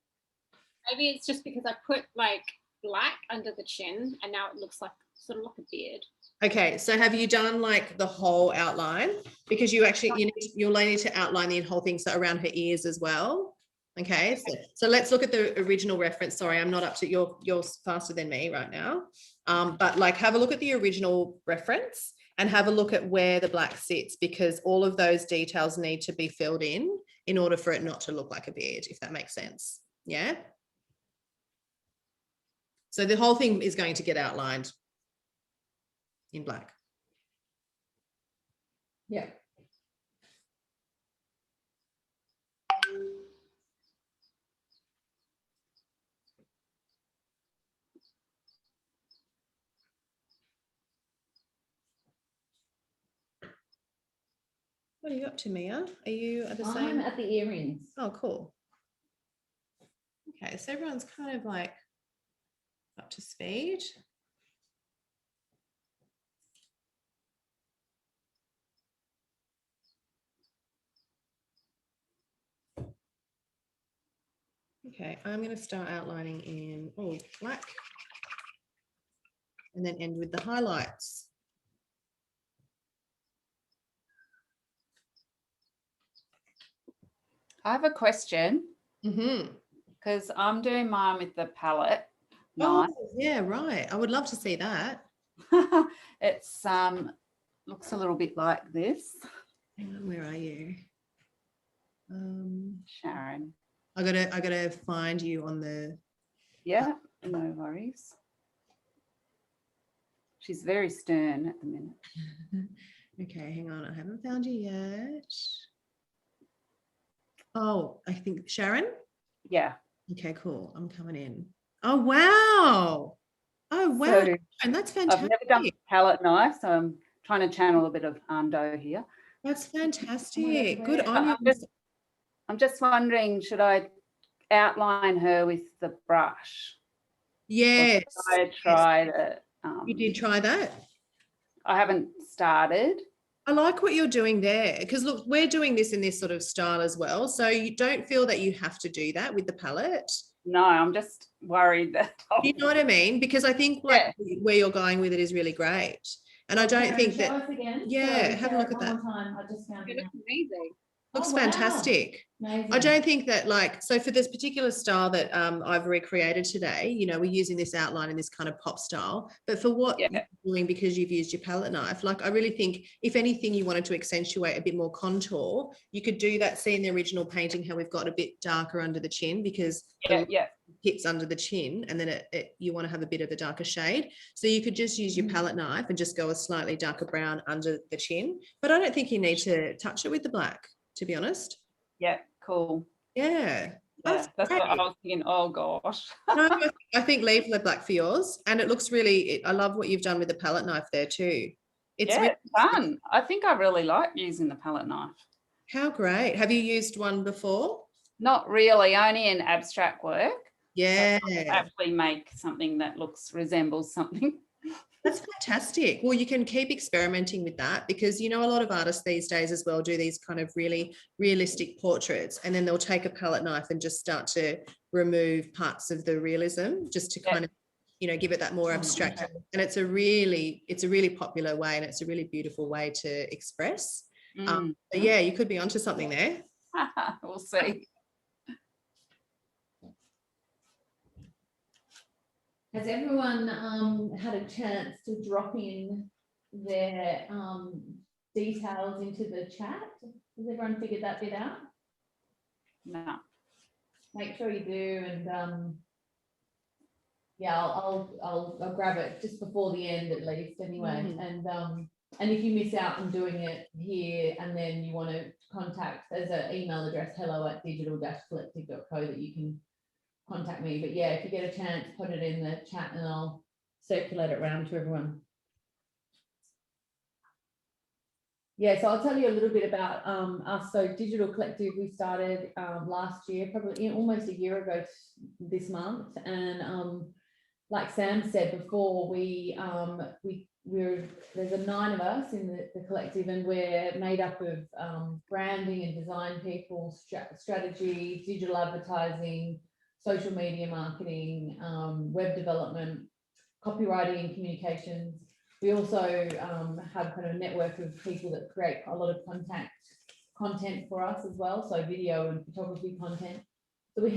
Maybe it's just because I put like black under the chin, and now it looks like sort of like a beard. Okay, so have you done like the whole outline? Because you actually you'll need to outline the whole thing, so around her ears as well. Okay, so let's look at the original reference. Sorry, I'm not up to you're faster than me right now. But like have a look at the original reference and have a look at where the black sits, because all of those details need to be filled in order for it not to look like a beard, if that makes sense. Yeah. So the whole thing is going to get outlined in black. Yeah. What are you up to, Mia? Are you at the I'm same? at the earrings. Oh, cool. Okay, so everyone's kind of like up to speed. Okay, I'm going to start outlining in black and then end with the highlights. I have a question. Mm-hmm. Because I'm doing mine with the palette. Oh, yeah, right. I would love to see that. It's looks a little bit like this. Hang on, where are you? Sharon. I gotta find you on the. Yeah, no worries. She's very stern at the minute. Okay, hang on. I haven't found you yet. Oh, I think Sharon. Yeah. Okay, cool. I'm coming in. Oh, wow. Oh, wow. So, and that's fantastic. I've never done palette knife, so I'm trying to channel a bit of Ando here. That's fantastic. Good on you. I'm just wondering, should I outline her with the brush? Yes. I tried it. You did try that? I haven't started. I like what you're doing there, because look, we're doing this in this sort of style as well. So you don't feel that you have to do that with the palette. No, I'm just worried that. You know what I mean? Because I think like where you're going with it is really great. And I don't think that, yeah, have a look at that. I just found it looks amazing. Looks fantastic. Amazing. I don't think that like, so for this particular style that I've recreated today, you know, we're using this outline in this kind of pop style, but for what you're doing, because you've used your palette knife, like I really think if anything you wanted to accentuate a bit more contour, you could do that. See in the original painting how we've got a bit darker under the chin, because hits under the chin, and then you want to have a bit of a darker shade. So you could just use your palette knife and just go a slightly darker brown under the chin, but I don't think you need to touch it with the black, to be honest. Yeah, cool. Yeah. That's what I was thinking. Oh gosh. No, I think leave the black for yours, and it looks really. I love what you've done with the palette knife there too. It's really fun. I think I really like using the palette knife. How great! Have you used one before? Not really, only in abstract work. Yeah. Actually make something that resembles something. That's fantastic. Well, you can keep experimenting with that, because, you know, a lot of artists these days as well do these kind of really realistic portraits, and then they'll take a palette knife and just start to remove parts of the realism just to kind of, you know, give it that more abstract. And it's a really popular way, and it's a really beautiful way to express. But yeah, you could be onto something there. We'll see. Has everyone had a chance to drop in their details into the chat? Has everyone figured that bit out? No. Make sure you do, and yeah, I'll grab it just before the end at least anyway. And if you miss out on doing it here and then you want to contact, there's an email address, hello@digital-collective.co, that you can contact me. But yeah, if you get a chance, put it in the chat and I'll circulate it around to everyone. Yeah, so I'll tell you a little bit about us. So Digital Collective, we started last year, probably almost a year ago this month. And like Sam said before, there's 9 of us in the collective, and we're made up of branding and design people, strategy, digital advertising, social media marketing, web development, copywriting and communications. We also have kind of a network of people that create a lot of content for us as well, so video and photography content. So we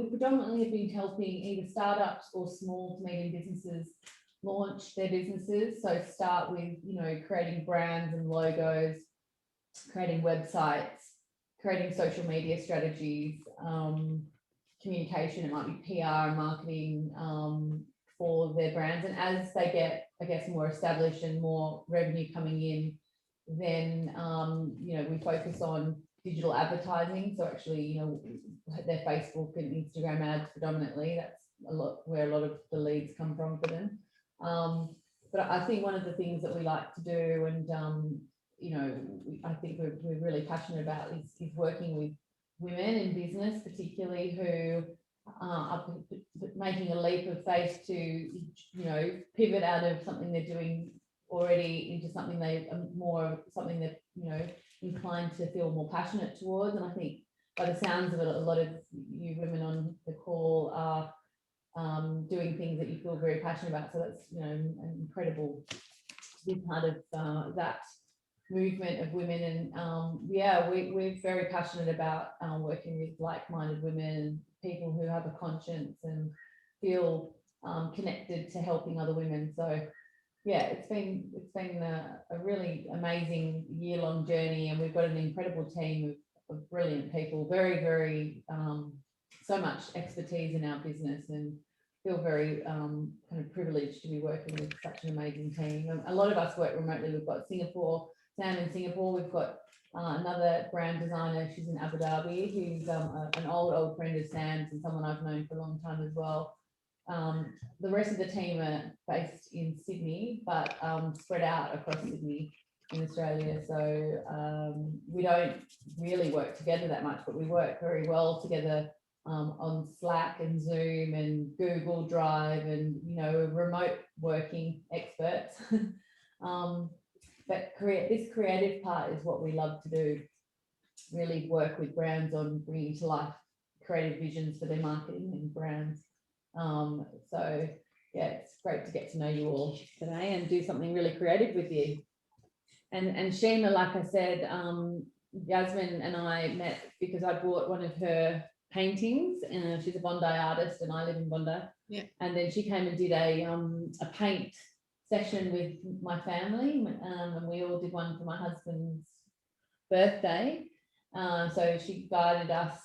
predominantly have been helping either startups or small to medium businesses launch their businesses. So start with, you know, creating brands and logos, creating websites, creating social media strategies, communication, it might be PR and marketing for their brands. And as they get, I guess, more established and more revenue coming in, then, you know, we focus on digital advertising. So actually, you know, their Facebook and Instagram ads predominantly, that's where a lot of the leads come from for them. But I think one of the things that we like to do, and you know, I think we're really passionate about is working with women in business, particularly who are making a leap of faith to, you know, pivot out of something they're doing already into something something that, you know, inclined to feel more passionate towards. And I think by the sounds of it, a lot of you women on the call are doing things that you feel very passionate about. So that's, you know, an incredible to be part of that movement of women. And yeah, we're very passionate about working with like-minded women, people who have a conscience and feel connected to helping other women. So yeah, it's been a really amazing year-long journey, and we've got an incredible team of brilliant people, very so much expertise in our business, and feel very kind of privileged to be working with such an amazing team. A lot of us work remotely. We've got Singapore, Sam in Singapore. We've got another brand designer. She's in Abu Dhabi, who's an old friend of Sam's and someone I've known for a long time as well. The rest of the team are based in Sydney, but spread out across Sydney in Australia. So we don't really work together that much, but we work very well together on Slack and Zoom and Google Drive, and, you know, remote working experts. But this creative part is what we love to do, really work with brands on bringing to life creative visions for their marketing and brands. So yeah, it's great to get to know you all today and do something really creative with you. And Shima, like I said, Yasmin and I met because I bought one of her paintings, and she's a Bondi artist and I live in Bondi. Yeah. And then she came and did a paint session with my family, and we all did one for my husband's birthday. So she guided us,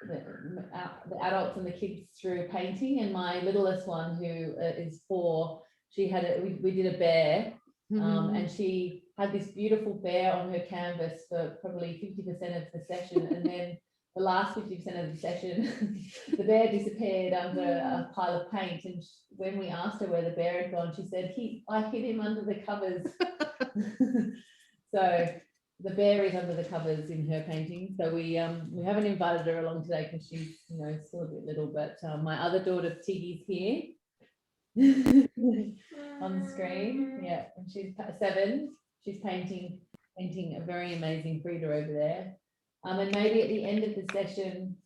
the adults and the kids, through painting. And my littlest one, who is 4, she had we did a bear, and she had this beautiful bear on her canvas for probably 50% of the session, and then the last 50% of the session, the bear disappeared under a pile of paint. And when we asked her where the bear had gone, she said, I hid him under the covers. So the bear is under the covers in her painting, so we haven't invited her along today because she's, you know, still a bit little. But my other daughter Tiggy's here on the screen. Yeah, and she's 7. She's painting a very amazing Frida over there. And maybe at the end of the session,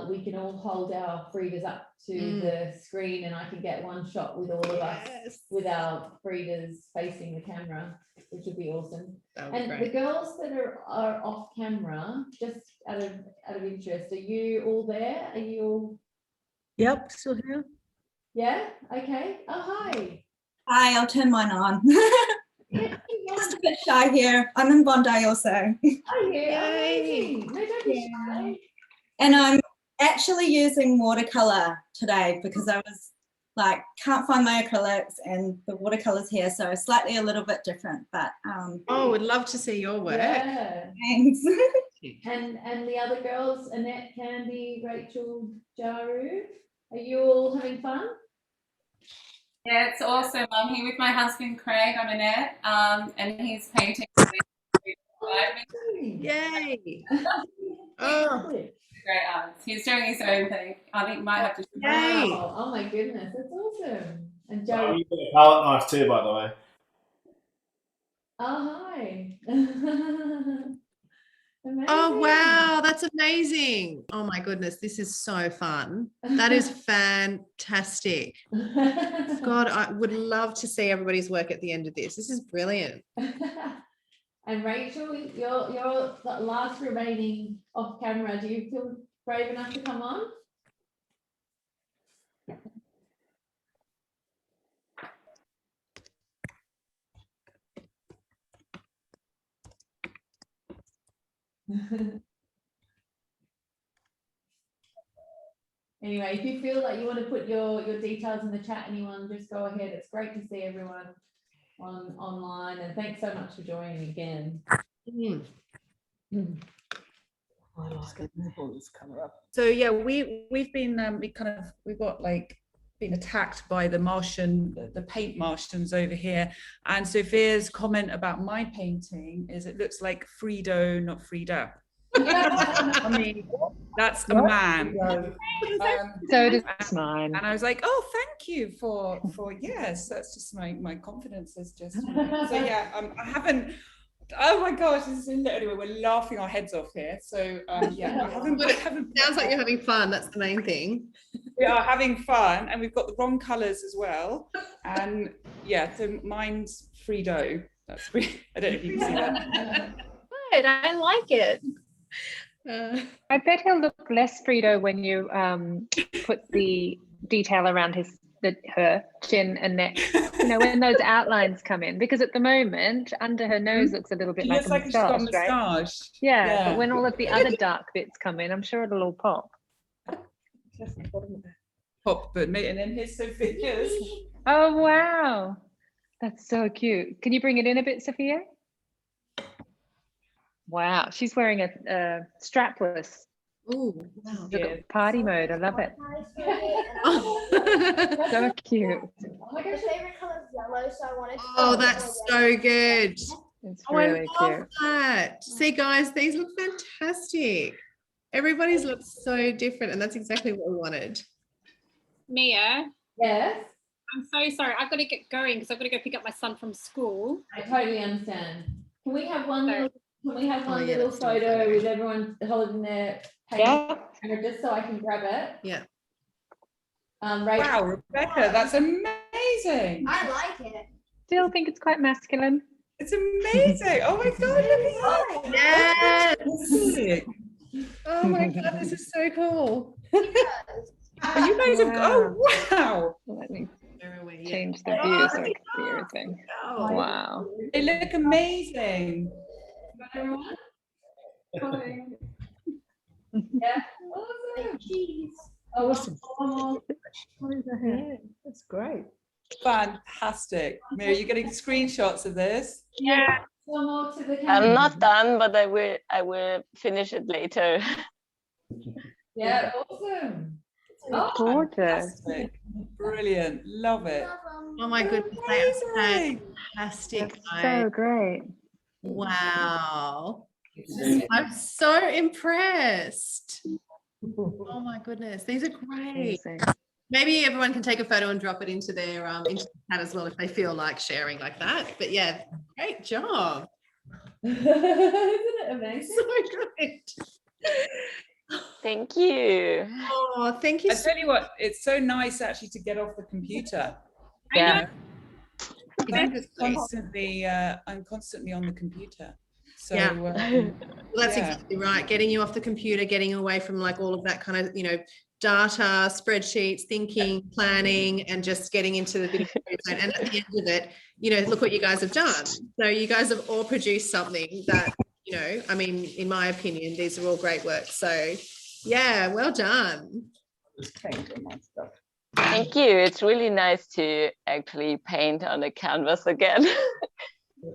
we can all hold our Fridas up to the screen, and I can get one shot with all of us with our Fridas facing the camera, which would be awesome. And the girls that are off camera, just out of interest, are you all there? Are you all? Yep, still here. Yeah. Okay. Oh, hi. Hi, I'll turn mine on. Just a bit shy here. I'm in Bondi also. Oh, yeah. Amazing. No, don't be shy. And I'm actually using watercolor today because I was like, can't find my acrylics and the watercolors here, so slightly a little bit different, but oh, would love to see your work. Yeah. Thanks. And the other girls, Annette, Candy, Rachel, Jaru, are you all having fun? Yeah, it's awesome. I'm here with my husband Craig on Annette, and he's painting. Yay! Oh, great artist. He's doing his own thing. I think might have to. Wow. Oh my goodness, that's awesome. And Joe. Oh, you've got a palette knife too, by the way. Oh, hi. oh wow, that's amazing. Oh my goodness, this is so fun. That is fantastic. God, I would love to see everybody's work at the end of this. This is brilliant. And Rachel, you're the last remaining off camera. Do you feel brave enough to come on? Anyway, if you feel like you want to put your details in the chat, anyone, just go ahead. It's great to see everyone online, and thanks so much for joining again. So yeah, we've been we've got like been attacked by the Martian, the paint Martians over here. And Sophia's comment about my painting is it looks like Frido, not Frida. I mean, that's a man. So does mine. And I was like, oh, thank you for yes, that's just my confidence is just. So yeah, I haven't. Oh my gosh, this is anyway, we're laughing our heads off here. So yeah, I haven't. Sounds like you're having fun. That's the main thing. We are having fun, and we've got the wrong colours as well. And yeah, so mine's Frido. That's I don't know if you can see that. Good, I like it. I bet he'll look less Frito when you put the detail around her chin and neck, you know, when those outlines come in, because at the moment under her nose looks a little bit like a moustache, right? Yeah, but when all of the other dark bits come in, I'm sure it'll all pop. Pop, but and then here's Sophia's. Oh wow, that's so cute. Can you bring it in a bit, Sophia? Wow, she's wearing a strapless. Oh, wow. Yeah, party mode. I love it. So cute. My favorite color is yellow, so I wanted to. Oh, that's so good. It's really I love cute. that. See, guys, these look fantastic. Everybody's looks so different, and that's exactly what we wanted. Mia. Yes. I'm so sorry. I've got to get going because I've got to go pick up my son from school. I totally understand. Can we have one little? Can we have one yeah, little that's photo with everyone holding their camera just so I can grab it? Yeah. Rachel. Wow, Rebecca, that's amazing. I like it. Still think it's quite masculine. It's amazing. Oh my god, look at Yes. Oh my god, this is so cool. that. You guys have oh wow. Let me change the view so I can see everything. Wow. They look amazing. Everyone? Yeah. Awesome. Yeah. That's great. Fantastic. Mary, you're getting screenshots of this? Yeah. One more to the camera. I'm not done, but I will finish it later. Yeah, awesome. Oh, gorgeous. Fantastic. Brilliant. Love it. Oh my goodness, they are fantastic. So great. Wow. I'm so impressed. Oh my goodness, these are great. Maybe everyone can take a photo and drop it into their chat as well if they feel like sharing like that. But yeah, great job. Isn't it amazing? So great. Thank you. Oh, thank you. I tell you what, it's so nice actually to get off the computer. Yeah. I'm constantly on the computer. So yeah. Well, that's yeah. exactly right. Getting you off the computer, getting away from like all of that kind of, data, spreadsheets, thinking, planning, and just getting into the video zone. And at the end of it, look what you guys have done. So you guys have all produced something that, I mean, in my opinion, these are all great work. So yeah, well done. Thank you. It's really nice to actually paint on a canvas again.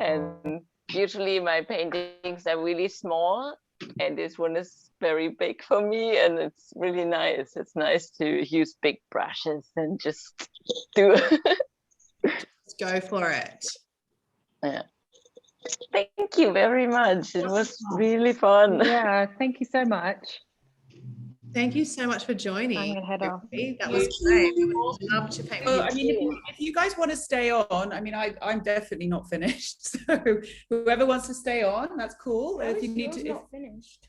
And usually my paintings are really small, and this one is very big for me, and it's really nice. It's nice to use big brushes and just do Just go for it. Yeah. Thank you very much. It was really fun. Yeah, thank you so much. Thank you so much for joining. I'm gonna head off. That was great. We would love to paint with you. I mean, if you guys want to stay on, I mean, I'm definitely not finished. So whoever wants to stay on, that's cool. If you need to, not finished.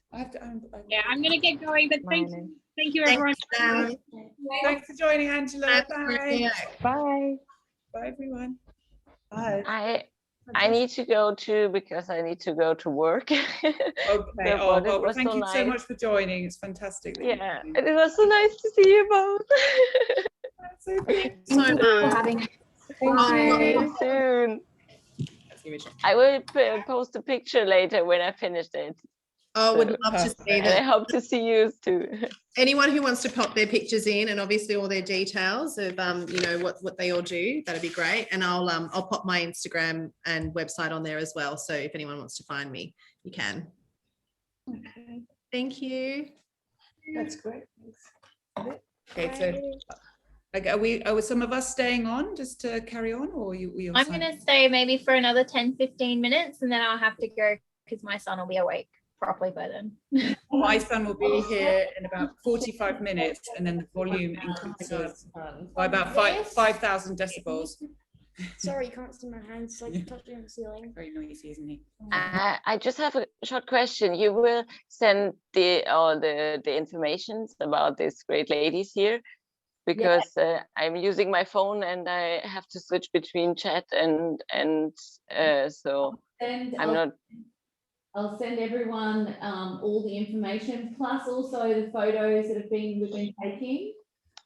Yeah, I'm gonna get going, but thank you everyone. Thanks for joining, Angela. Bye. Bye. Bye, everyone. Bye. I need to go too, because I need to go to work. Okay. But it was thank you so nice. much for joining. It's fantastic. Yeah, and it was so nice to see you both. So much for having See you soon. I will post a picture later when I finished it. Oh, would love to see And I that. hope to see you too. Anyone who wants to pop their pictures in, and obviously all their details of what they all do, that'd be great. And I'll pop my Instagram and website on there as well. So if anyone wants to find me, you can. Okay, Thank you. that's great. Thanks. Okay, so are some of us staying on just to carry on, or you? I'm going to stay maybe for another 10-15 minutes, and then I'll have to go because my son will be awake properly by then. My son will be here in about 45 minutes, and then the volume increases by about 5,000 decibels. Sorry, you can't see my hands like touching the ceiling. Very noisy, isn't he? I just have a short question. You will send the information about these great ladies here, because I'm using my phone and I have to switch between chat and so I'm not. I'll send everyone all the information, plus also the photos that we've been taking.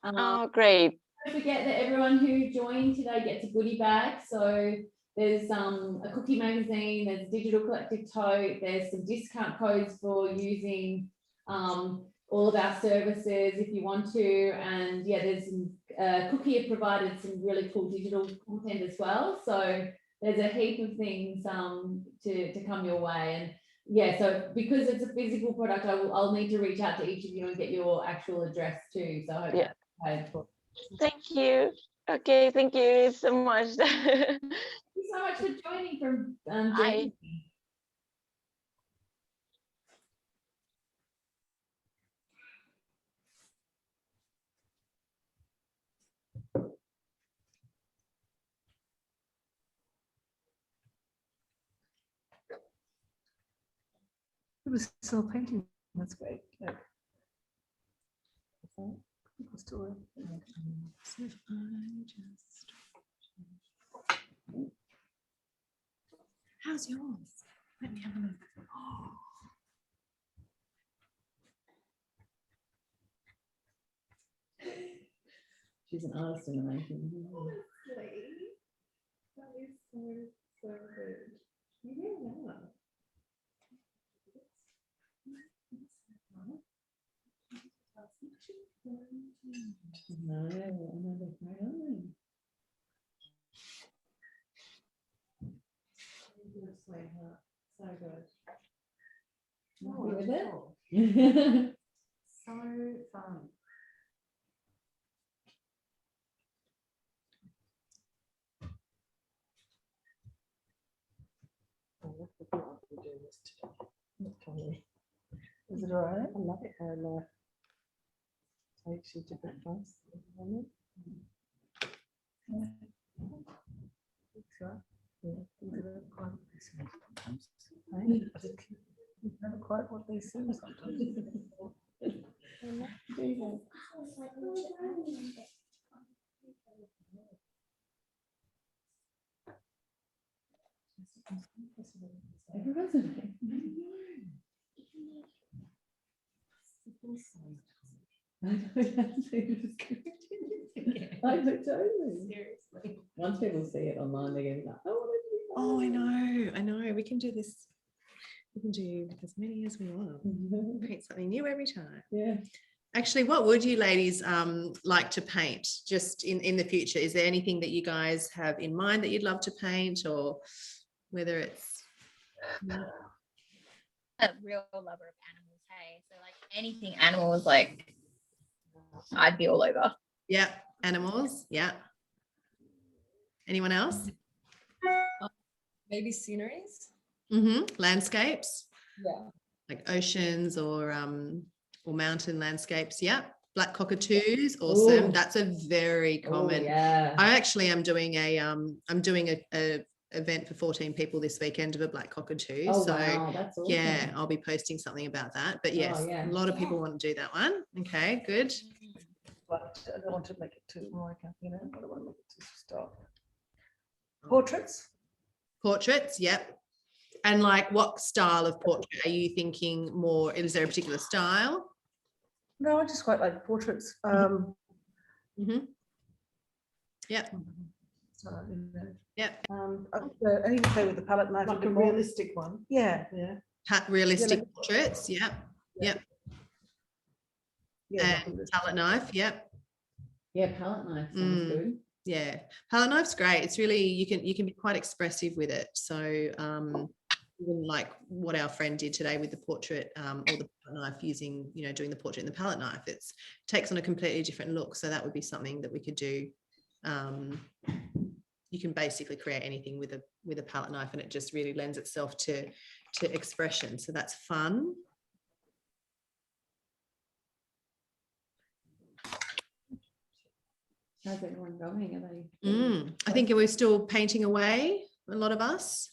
Oh, great. Don't forget that everyone who joined today gets a goodie bag. So there's a Kookie Magazine, there's a digital collective tote, there's some discount codes for using all of our services if you want to. And yeah, there's some Kookie have provided some really cool digital content as well. So there's a heap of things to come your way. And yeah, so because it's a physical product, I'll need to reach out to each of you and get your actual address too. So I hope that's okay. Thank you. Okay, thank you so much. Thank you so much for joining from Germany. It was still painting. That's great. Yeah. People still How's yours? Let me have a look. Oh. She's an artist in the making. That is so good. Yeah. No, another friend. So good. Oh, Happy with it? So fun. Is it all right? I love it how life takes you to different places. Never quite what they seem sometimes. I know, totally. Seriously. Once people see it online, they're going to be like, Oh, I know. We can do this. We can do as many as we want. Paint something new every time. Yeah. Actually, what would you ladies like to paint just in the future? Is there anything that you guys have in mind that you'd love to paint, or whether it's a real lover of animals, hey? So like anything animals, like I'd be all over. Yeah, animals. Yeah. Anyone else? Maybe sceneries. Landscapes. Yeah. Like oceans or mountain landscapes. Yeah. Black cockatoos. Awesome. Ooh. That's a very common. Yeah. I actually am doing a event for 14 people this weekend of a black cockatoo. Oh, so wow, that's awesome. yeah, I'll be posting something about that. But yes, Oh, yeah. a lot of people want to do that one. Okay, good. But I don't want to make it too like, I don't want to make it too stark. Portraits. Portraits, yep. And like, what style of portrait are you thinking more? Is there a particular style? No, I just quite like portraits. Yeah. So, yeah. I need to play with the palette knife. Like a a bit more. realistic one. Yeah. Yeah. Realistic Yeah, like- portraits, yep. Yep. Yeah, And palette knife, yep. Yeah, palette knife sounds good. Yeah, palette knife's great. It's really, you can be quite expressive with it. So even like what our friend did today with the portrait or the palette knife, using, doing the portrait in the palette knife, it takes on a completely different look. So that would be something that we could do. You can basically create anything with a palette knife, and it just really lends itself to expression. So that's fun. How's everyone going? Are they? I think we're still painting away, a lot of us.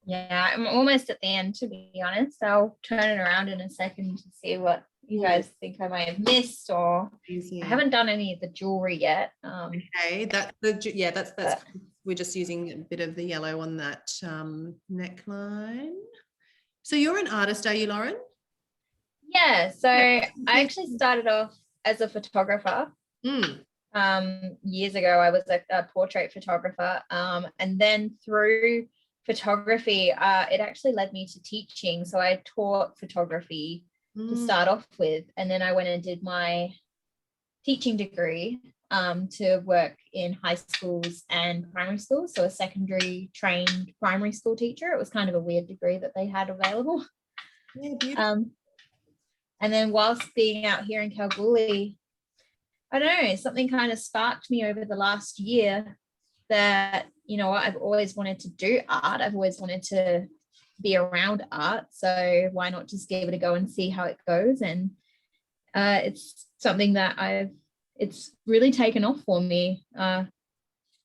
Yeah, I'm almost at the end, to be honest. I'll turn it around in a second to see what you guys think I might have missed, or I haven't done any of the jewelry yet. Okay, that's we're just using a bit of the yellow on that neckline. So you're an artist, are you, Lauren? Yeah, so I actually started off as a photographer. Years ago, I was a portrait photographer, and then through photography, it actually led me to teaching. So I taught photography to start off with, and then I went and did my teaching degree to work in high schools and primary schools. So a secondary trained primary school teacher. It was kind of a weird degree that they had available. Yeah, beautiful. And then whilst being out here in Kalgoorlie, I don't know, something kind of sparked me over the last year that, I've always wanted to do art. I've always wanted to be around art. So why not just give it a go and see how it goes? And it's something that it's really taken off for me.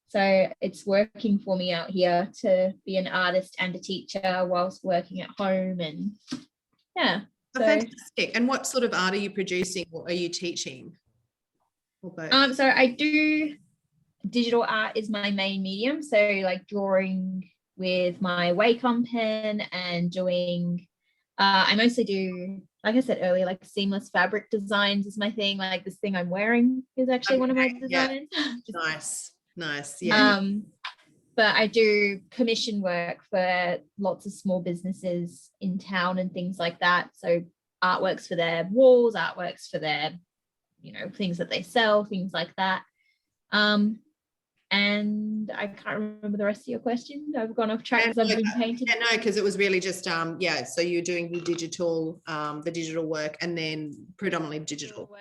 So it's working for me out here to be an artist and a teacher whilst working at home. And yeah. So, fantastic. And what sort of art are you producing, or are you teaching? So I do digital art is my main medium. So like drawing with my Wacom pen and doing, I mostly do, like I said earlier, like seamless fabric designs is my thing. Like this thing I'm wearing is actually one of my designs. Yeah. Nice. Yeah. But I do commission work for lots of small businesses in town and things like that. So artworks for their walls, artworks for their, things that they sell, things like that. And I can't remember the rest of your question. I've gone off track because I've been painting. Yeah, no, because it was really just so you're doing the digital work, and then predominantly digital.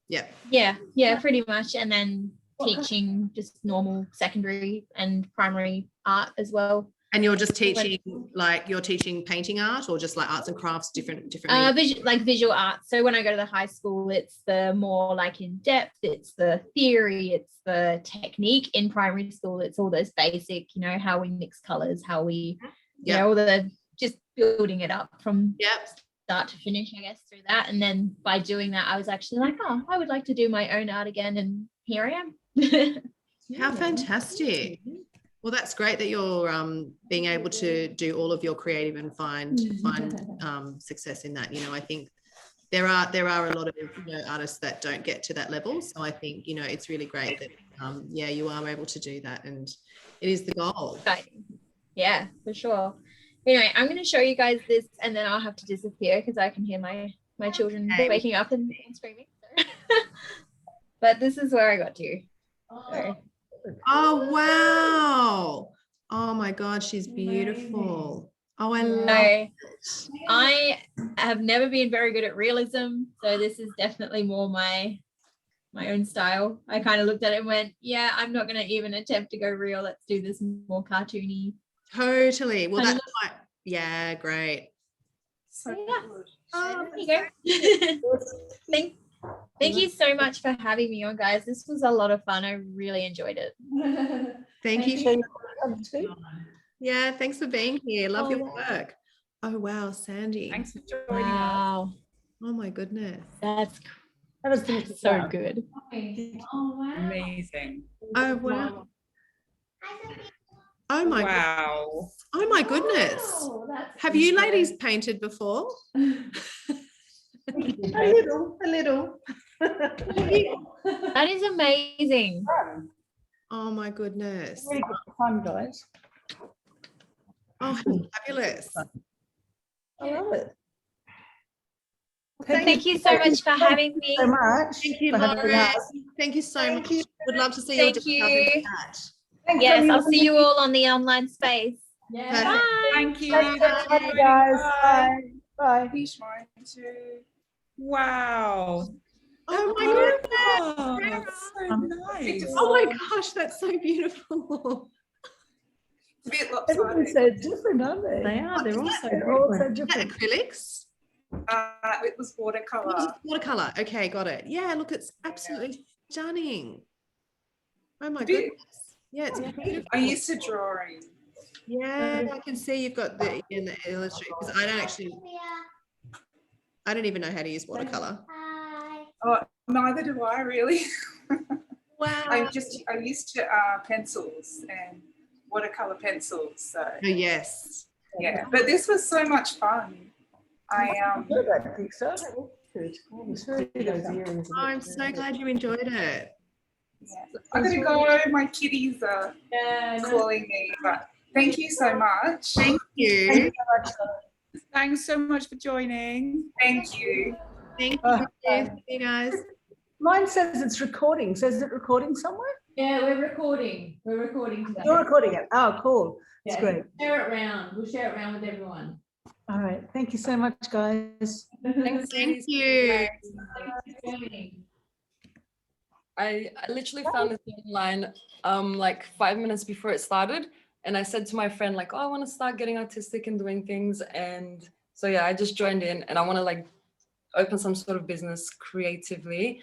Yeah, pretty much. And then teaching just normal secondary and primary art as well. And you're just teaching, like you're teaching painting art or just like arts and crafts, different like visual art. So when I go to the high school, it's the more like in depth, it's the theory, it's the technique. In primary school, it's all those basic, you know, how we mix colors, how we, you know, all the just building it up from start to finish, I guess, through that. And then by doing that, I was actually like, oh, I would like to do my own art again. And here I am. How fantastic. Well, that's great that you're being able to do all of your creative and find success in that. You know, I think there are a lot of, you know, artists that don't get to that level. So I think, you know, it's really great that you are able to do that, and it is the goal. Exciting. Yeah, for sure. Anyway, I'm going to show you guys this, and then I'll have to disappear because I can hear my children waking up and screaming. But this is where I got to. So. Oh wow! Oh my God, she's beautiful. Oh, I love it. I have never been very good at realism, so this is definitely more my own style. I kind of looked at it and went, yeah, I'm not going to even attempt to go real. Let's do this more cartoony. Totally. Well, that's quite, yeah, great. So yeah. There you go. Thank you so much for having me on, guys. This was a lot of fun. I really enjoyed it. Thank you. Yeah, thanks for being here. Love your work. Oh wow, Sandy. Thanks for joining us. Oh my goodness. That was so good. Oh wow. Amazing. Oh wow. Oh my wow. Oh my goodness. Have you ladies painted before? A little. That is amazing. Oh my goodness. Really good fun, guys. Oh, fabulous. I love it. Thank you so much for having me. So much. Thank you, Lauren. Thank you so much. Would love to see you. Thank you. Yes, I'll see you all on the online space. Yeah. Bye. Thank you. Bye, guys. Bye. Bye. Wow. Oh my goodness. So nice. Oh my gosh, that's so beautiful. Everything's so different, aren't they? They are. They're all so different. Acrylics? It was watercolor. Watercolor. Okay, got it. Yeah, look, it's absolutely stunning. Oh my goodness. Yeah, it's beautiful. I used to drawing. Yeah, I can see you've got the in the illustrate, because I don't even know how to use watercolor. Oh, neither do I really. Wow. I used to pencils and watercolor pencils. So yes. Yeah, but this was so much fun. I think so. I'm so glad you enjoyed it. Yeah. I'm gonna go. My kitties are calling me, but thank you so much. Thank you. Thanks so much for joining. Thank you. Thank you. See you guys. Mine says it's recording. Says it recording somewhere? Yeah, we're recording. We're recording today. You're recording it. Oh, cool. That's great. Share it around. We'll share it around with everyone. All right. Thank you so much, guys. Thank you. I literally found this online like 5 minutes before it started, and I said to my friend like, oh, I want to start getting artistic and doing things. And so yeah, I just joined in, and I want to like open some sort of business creatively.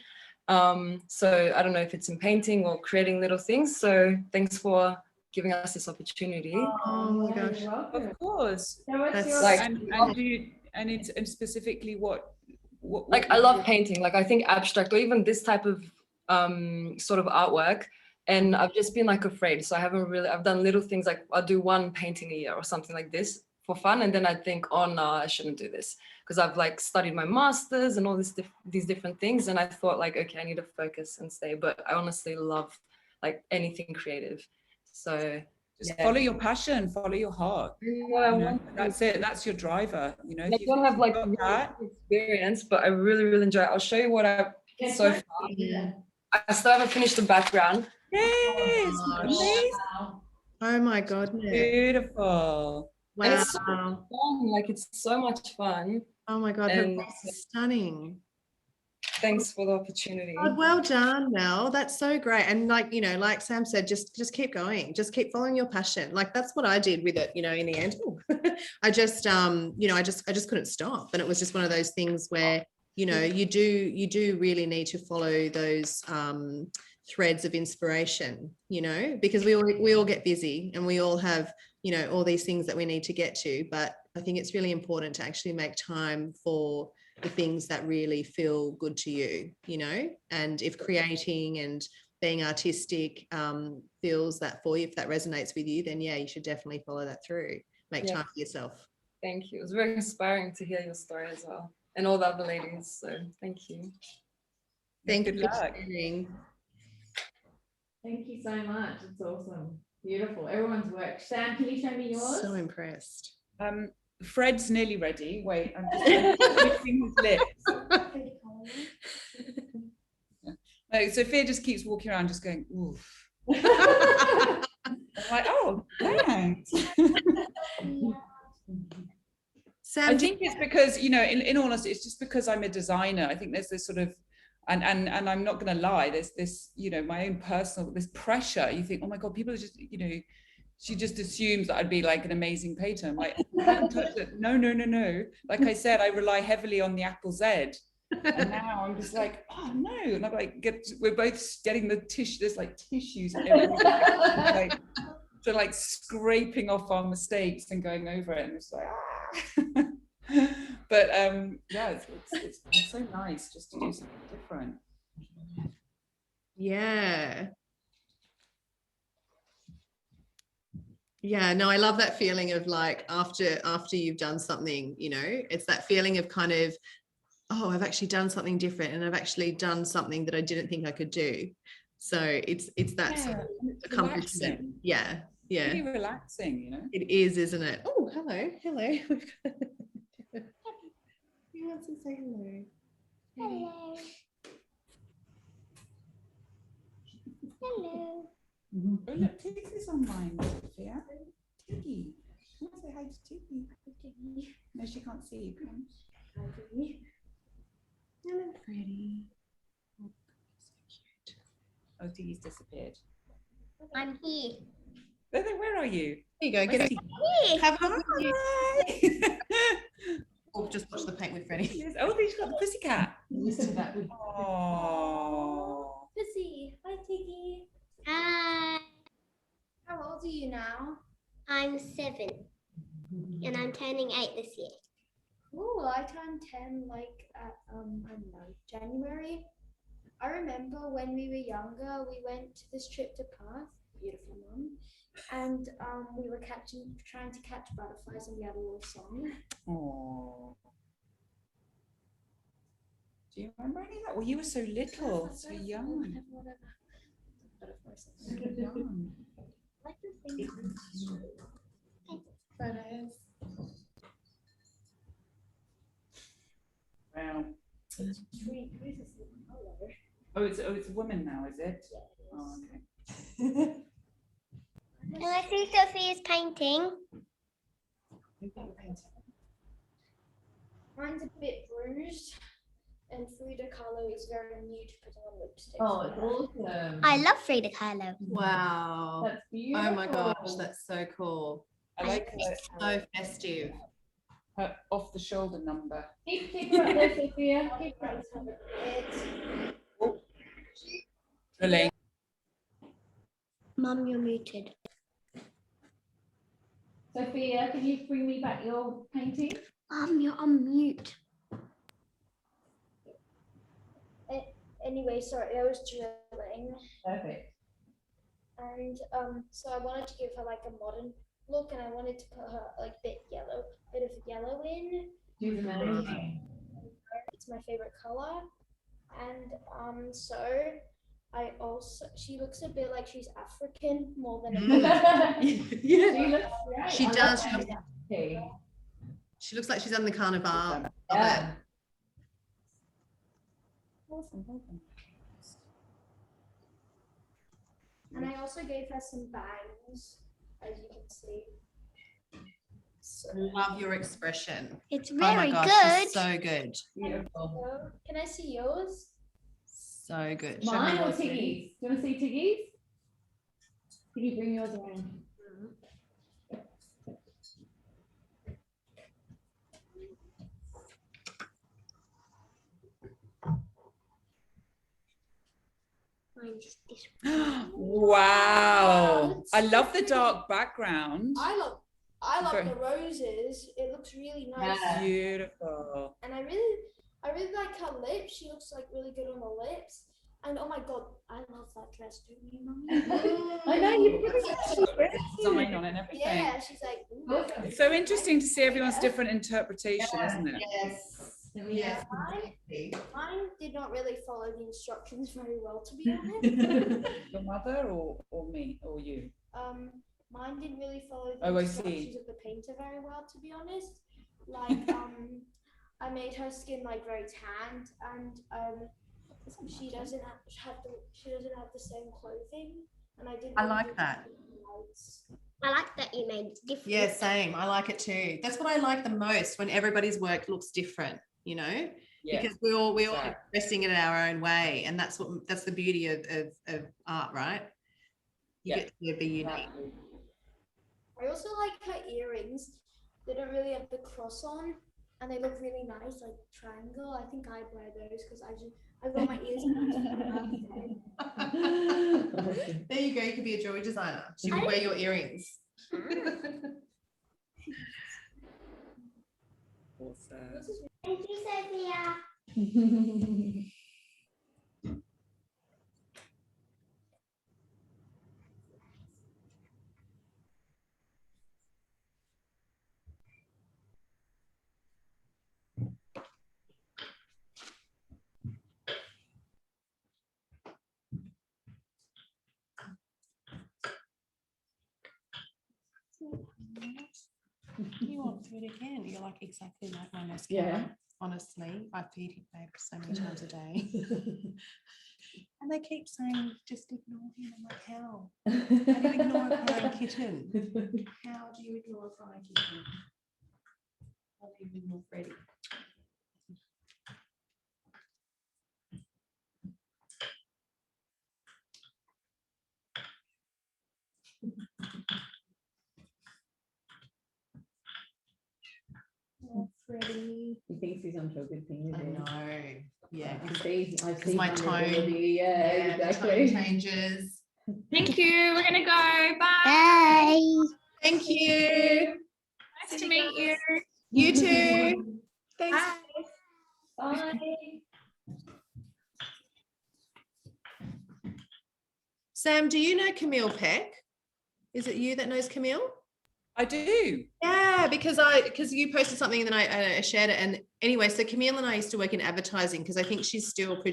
So I don't know if it's in painting or creating little things. So thanks for giving us this opportunity. Oh my gosh. Of course. That's like, and specifically what like I love painting. Like I think abstract or even this type of sort of artwork, and I've just been like afraid. So I've done little things like I'll do one painting a year or something like this for fun, and then I think, oh no, I shouldn't do this, because I've like studied my masters and all these different things, and I thought like, okay, I need to focus and stay. But I honestly love like anything creative. So just follow your passion, follow your heart. Yeah, that's it. That's your driver. You know, I don't have like experience, but I really, really enjoy it. I'll show you what I've so far. I still haven't finished the background. Yes, oh my god, beautiful. Wow. And it's so fun. Like it's so much fun. Oh my god, her voice is stunning. Thanks for the opportunity. Oh, well done, Mel. That's so great. And like, you know, like Sam said, just keep going. Just keep following your passion. Like that's what I did with it, you know, in the end. I just, you know, I just couldn't stop. And it was just one of those things where, you know, you do really need to follow those threads of inspiration, you know, because we all get busy and we all have, you know, all these things that we need to get to. But I think it's really important to actually make time for the things that really feel good to you, you know, and if creating and being artistic feels that for you, if that resonates with you, then yeah, you should definitely follow that through. Make time for yourself. Thank you. It was very inspiring to hear your story as well, and all the other ladies. So thank you. Thank you for sharing. Thank you so much. It's awesome. Beautiful. Everyone's work. Sam, can you show me yours? So impressed. Fred's nearly ready. Wait, I'm just licking his lips. No, Sophia just keeps walking around just going, oof. I'm like, oh, thanks. Sam, I think it's because, you know, in all honesty, it's just because I'm a designer. I think there's this sort of, and I'm not going to lie, there's this, you know, my own personal, this pressure. You think, oh my God, people are just, you know, she just assumes that I'd be like an amazing painter. I'm like, I haven't touched it. No. Like I said, I rely heavily on the Apple Z. And now I'm just like, oh no. And I'm like, we're both getting the tissue, there's like tissues everywhere. Like, so like scraping off our mistakes and going over it. And it's like, ah. But yeah, it's so nice just to do something different. Yeah. Yeah, no, I love that feeling of like after you've done something, you know, it's that feeling of kind of, oh, I've actually done something different and I've actually done something that I didn't think I could do. So it's that sort of accomplishment. Yeah. Yeah. Really relaxing, you know. It is, isn't it? Oh, hello. Who wants to say hello? Hello. Hello. Oh look, Tiggy's online, Sophia. Tiggy. Can I say hi to Tiggy? No, she can't see you. Come. Hi, Tiggy. Hello, Freddie. Oh, so cute. Oh, Tiggy's disappeared. I'm here. Where are you? There you go. Get Here. Have a or just watch the paint with Freddie. Yes. Oh, she's got the pussycat. Listen to that. Oh. Pussy. Hi, Tiggy. Hi. How old are you now? I'm 7. And I'm turning 8 this year. Cool. I turned 10 like at I don't know, January. I remember when we were younger, we went to this trip to Perth, beautiful one, and we were trying to catch butterflies, and we had a little song. Oh. Do you remember any of that? Well, you were so little, so young. So young. Photos. Wow. Oh, it's a woman now, is it? Oh, okay. And I see Sophia's painting. Mine's a bit bruised, and Frida Kahlo is very new to put on lipstick. Oh, it's awesome. I love Frida Kahlo. Wow. That's beautiful. Oh my gosh, that's so cool. I like so festive. Her off the shoulder number. Keep her up there, Sophia. Keep her up there. Really? Mum, you're muted. Sophia, can you bring me back your painting? Mum, you're on mute. Anyway, sorry, I was drilling. Perfect. And so I wanted to give her like a modern look, and I wanted to put her like bit of yellow in. She's amazing. It's my favorite color, and so she looks a bit like she's African more than a Yeah, she looks great. She does. Okay. She looks like she's on the carnival. Yeah. Awesome. And I also gave her some bangs, as you can see. Love your expression. It's Oh my very gosh, good. she's so good. Beautiful. Can I see yours? So good. Mine or Tiggy's? Do you want to see Tiggy's? Tiggy, bring yours around. Wow. I love the dark background. I love Very- the roses. It looks really nice. Beautiful. And I really like her lips. She looks like really good on the lips. And oh my god, I love that dress, don't you, Mummy? I know you really Design on it and everything. Yeah, she's like. It's so interesting to see everyone's different interpretation, isn't it? Yes. Yeah, mine did not really follow the instructions very well, to be honest. Your mother or me or you? Mine didn't really follow the Oh, I instructions see. of the painter very well, to be honest. Like, I made her skin like very tanned, and she doesn't have the same clothing, and I didn't. I like that. I like that you made it different. Yeah, same. I like it too. That's what I like the most, when everybody's work looks different, you know, because we're all expressing it in our own way, and that's the beauty of art, right? You get to be unique. I also like her earrings. They don't really have the cross on, and they look really nice, like triangle. I think I'd wear those because I got my ears. There you go. You could be a jewelry designer. She would wear your earrings. Thank you, Sophia. You want food again? You're like exactly like my mascara. Yeah. Honestly, I feed him babe so many times a day. And they keep saying, just ignore him. I'm like, how? How do you ignore a crying kitten? How do you ignore a crying kitten? How do you ignore Freddie? Oh, Freddie. He thinks he's onto a good thing. I know. Yeah, I've seen my tone. Yeah, exactly. The tone changes. Thank you. We're gonna go. Bye. Bye. Thank you. Nice to meet you. You too. Thanks. Bye. Sam, do you know Camille Peck? Is it you that knows Camille? I do. Yeah, because you posted something and then I shared it. And anyway, so Camille and I used to work in advertising because I think she's still producing.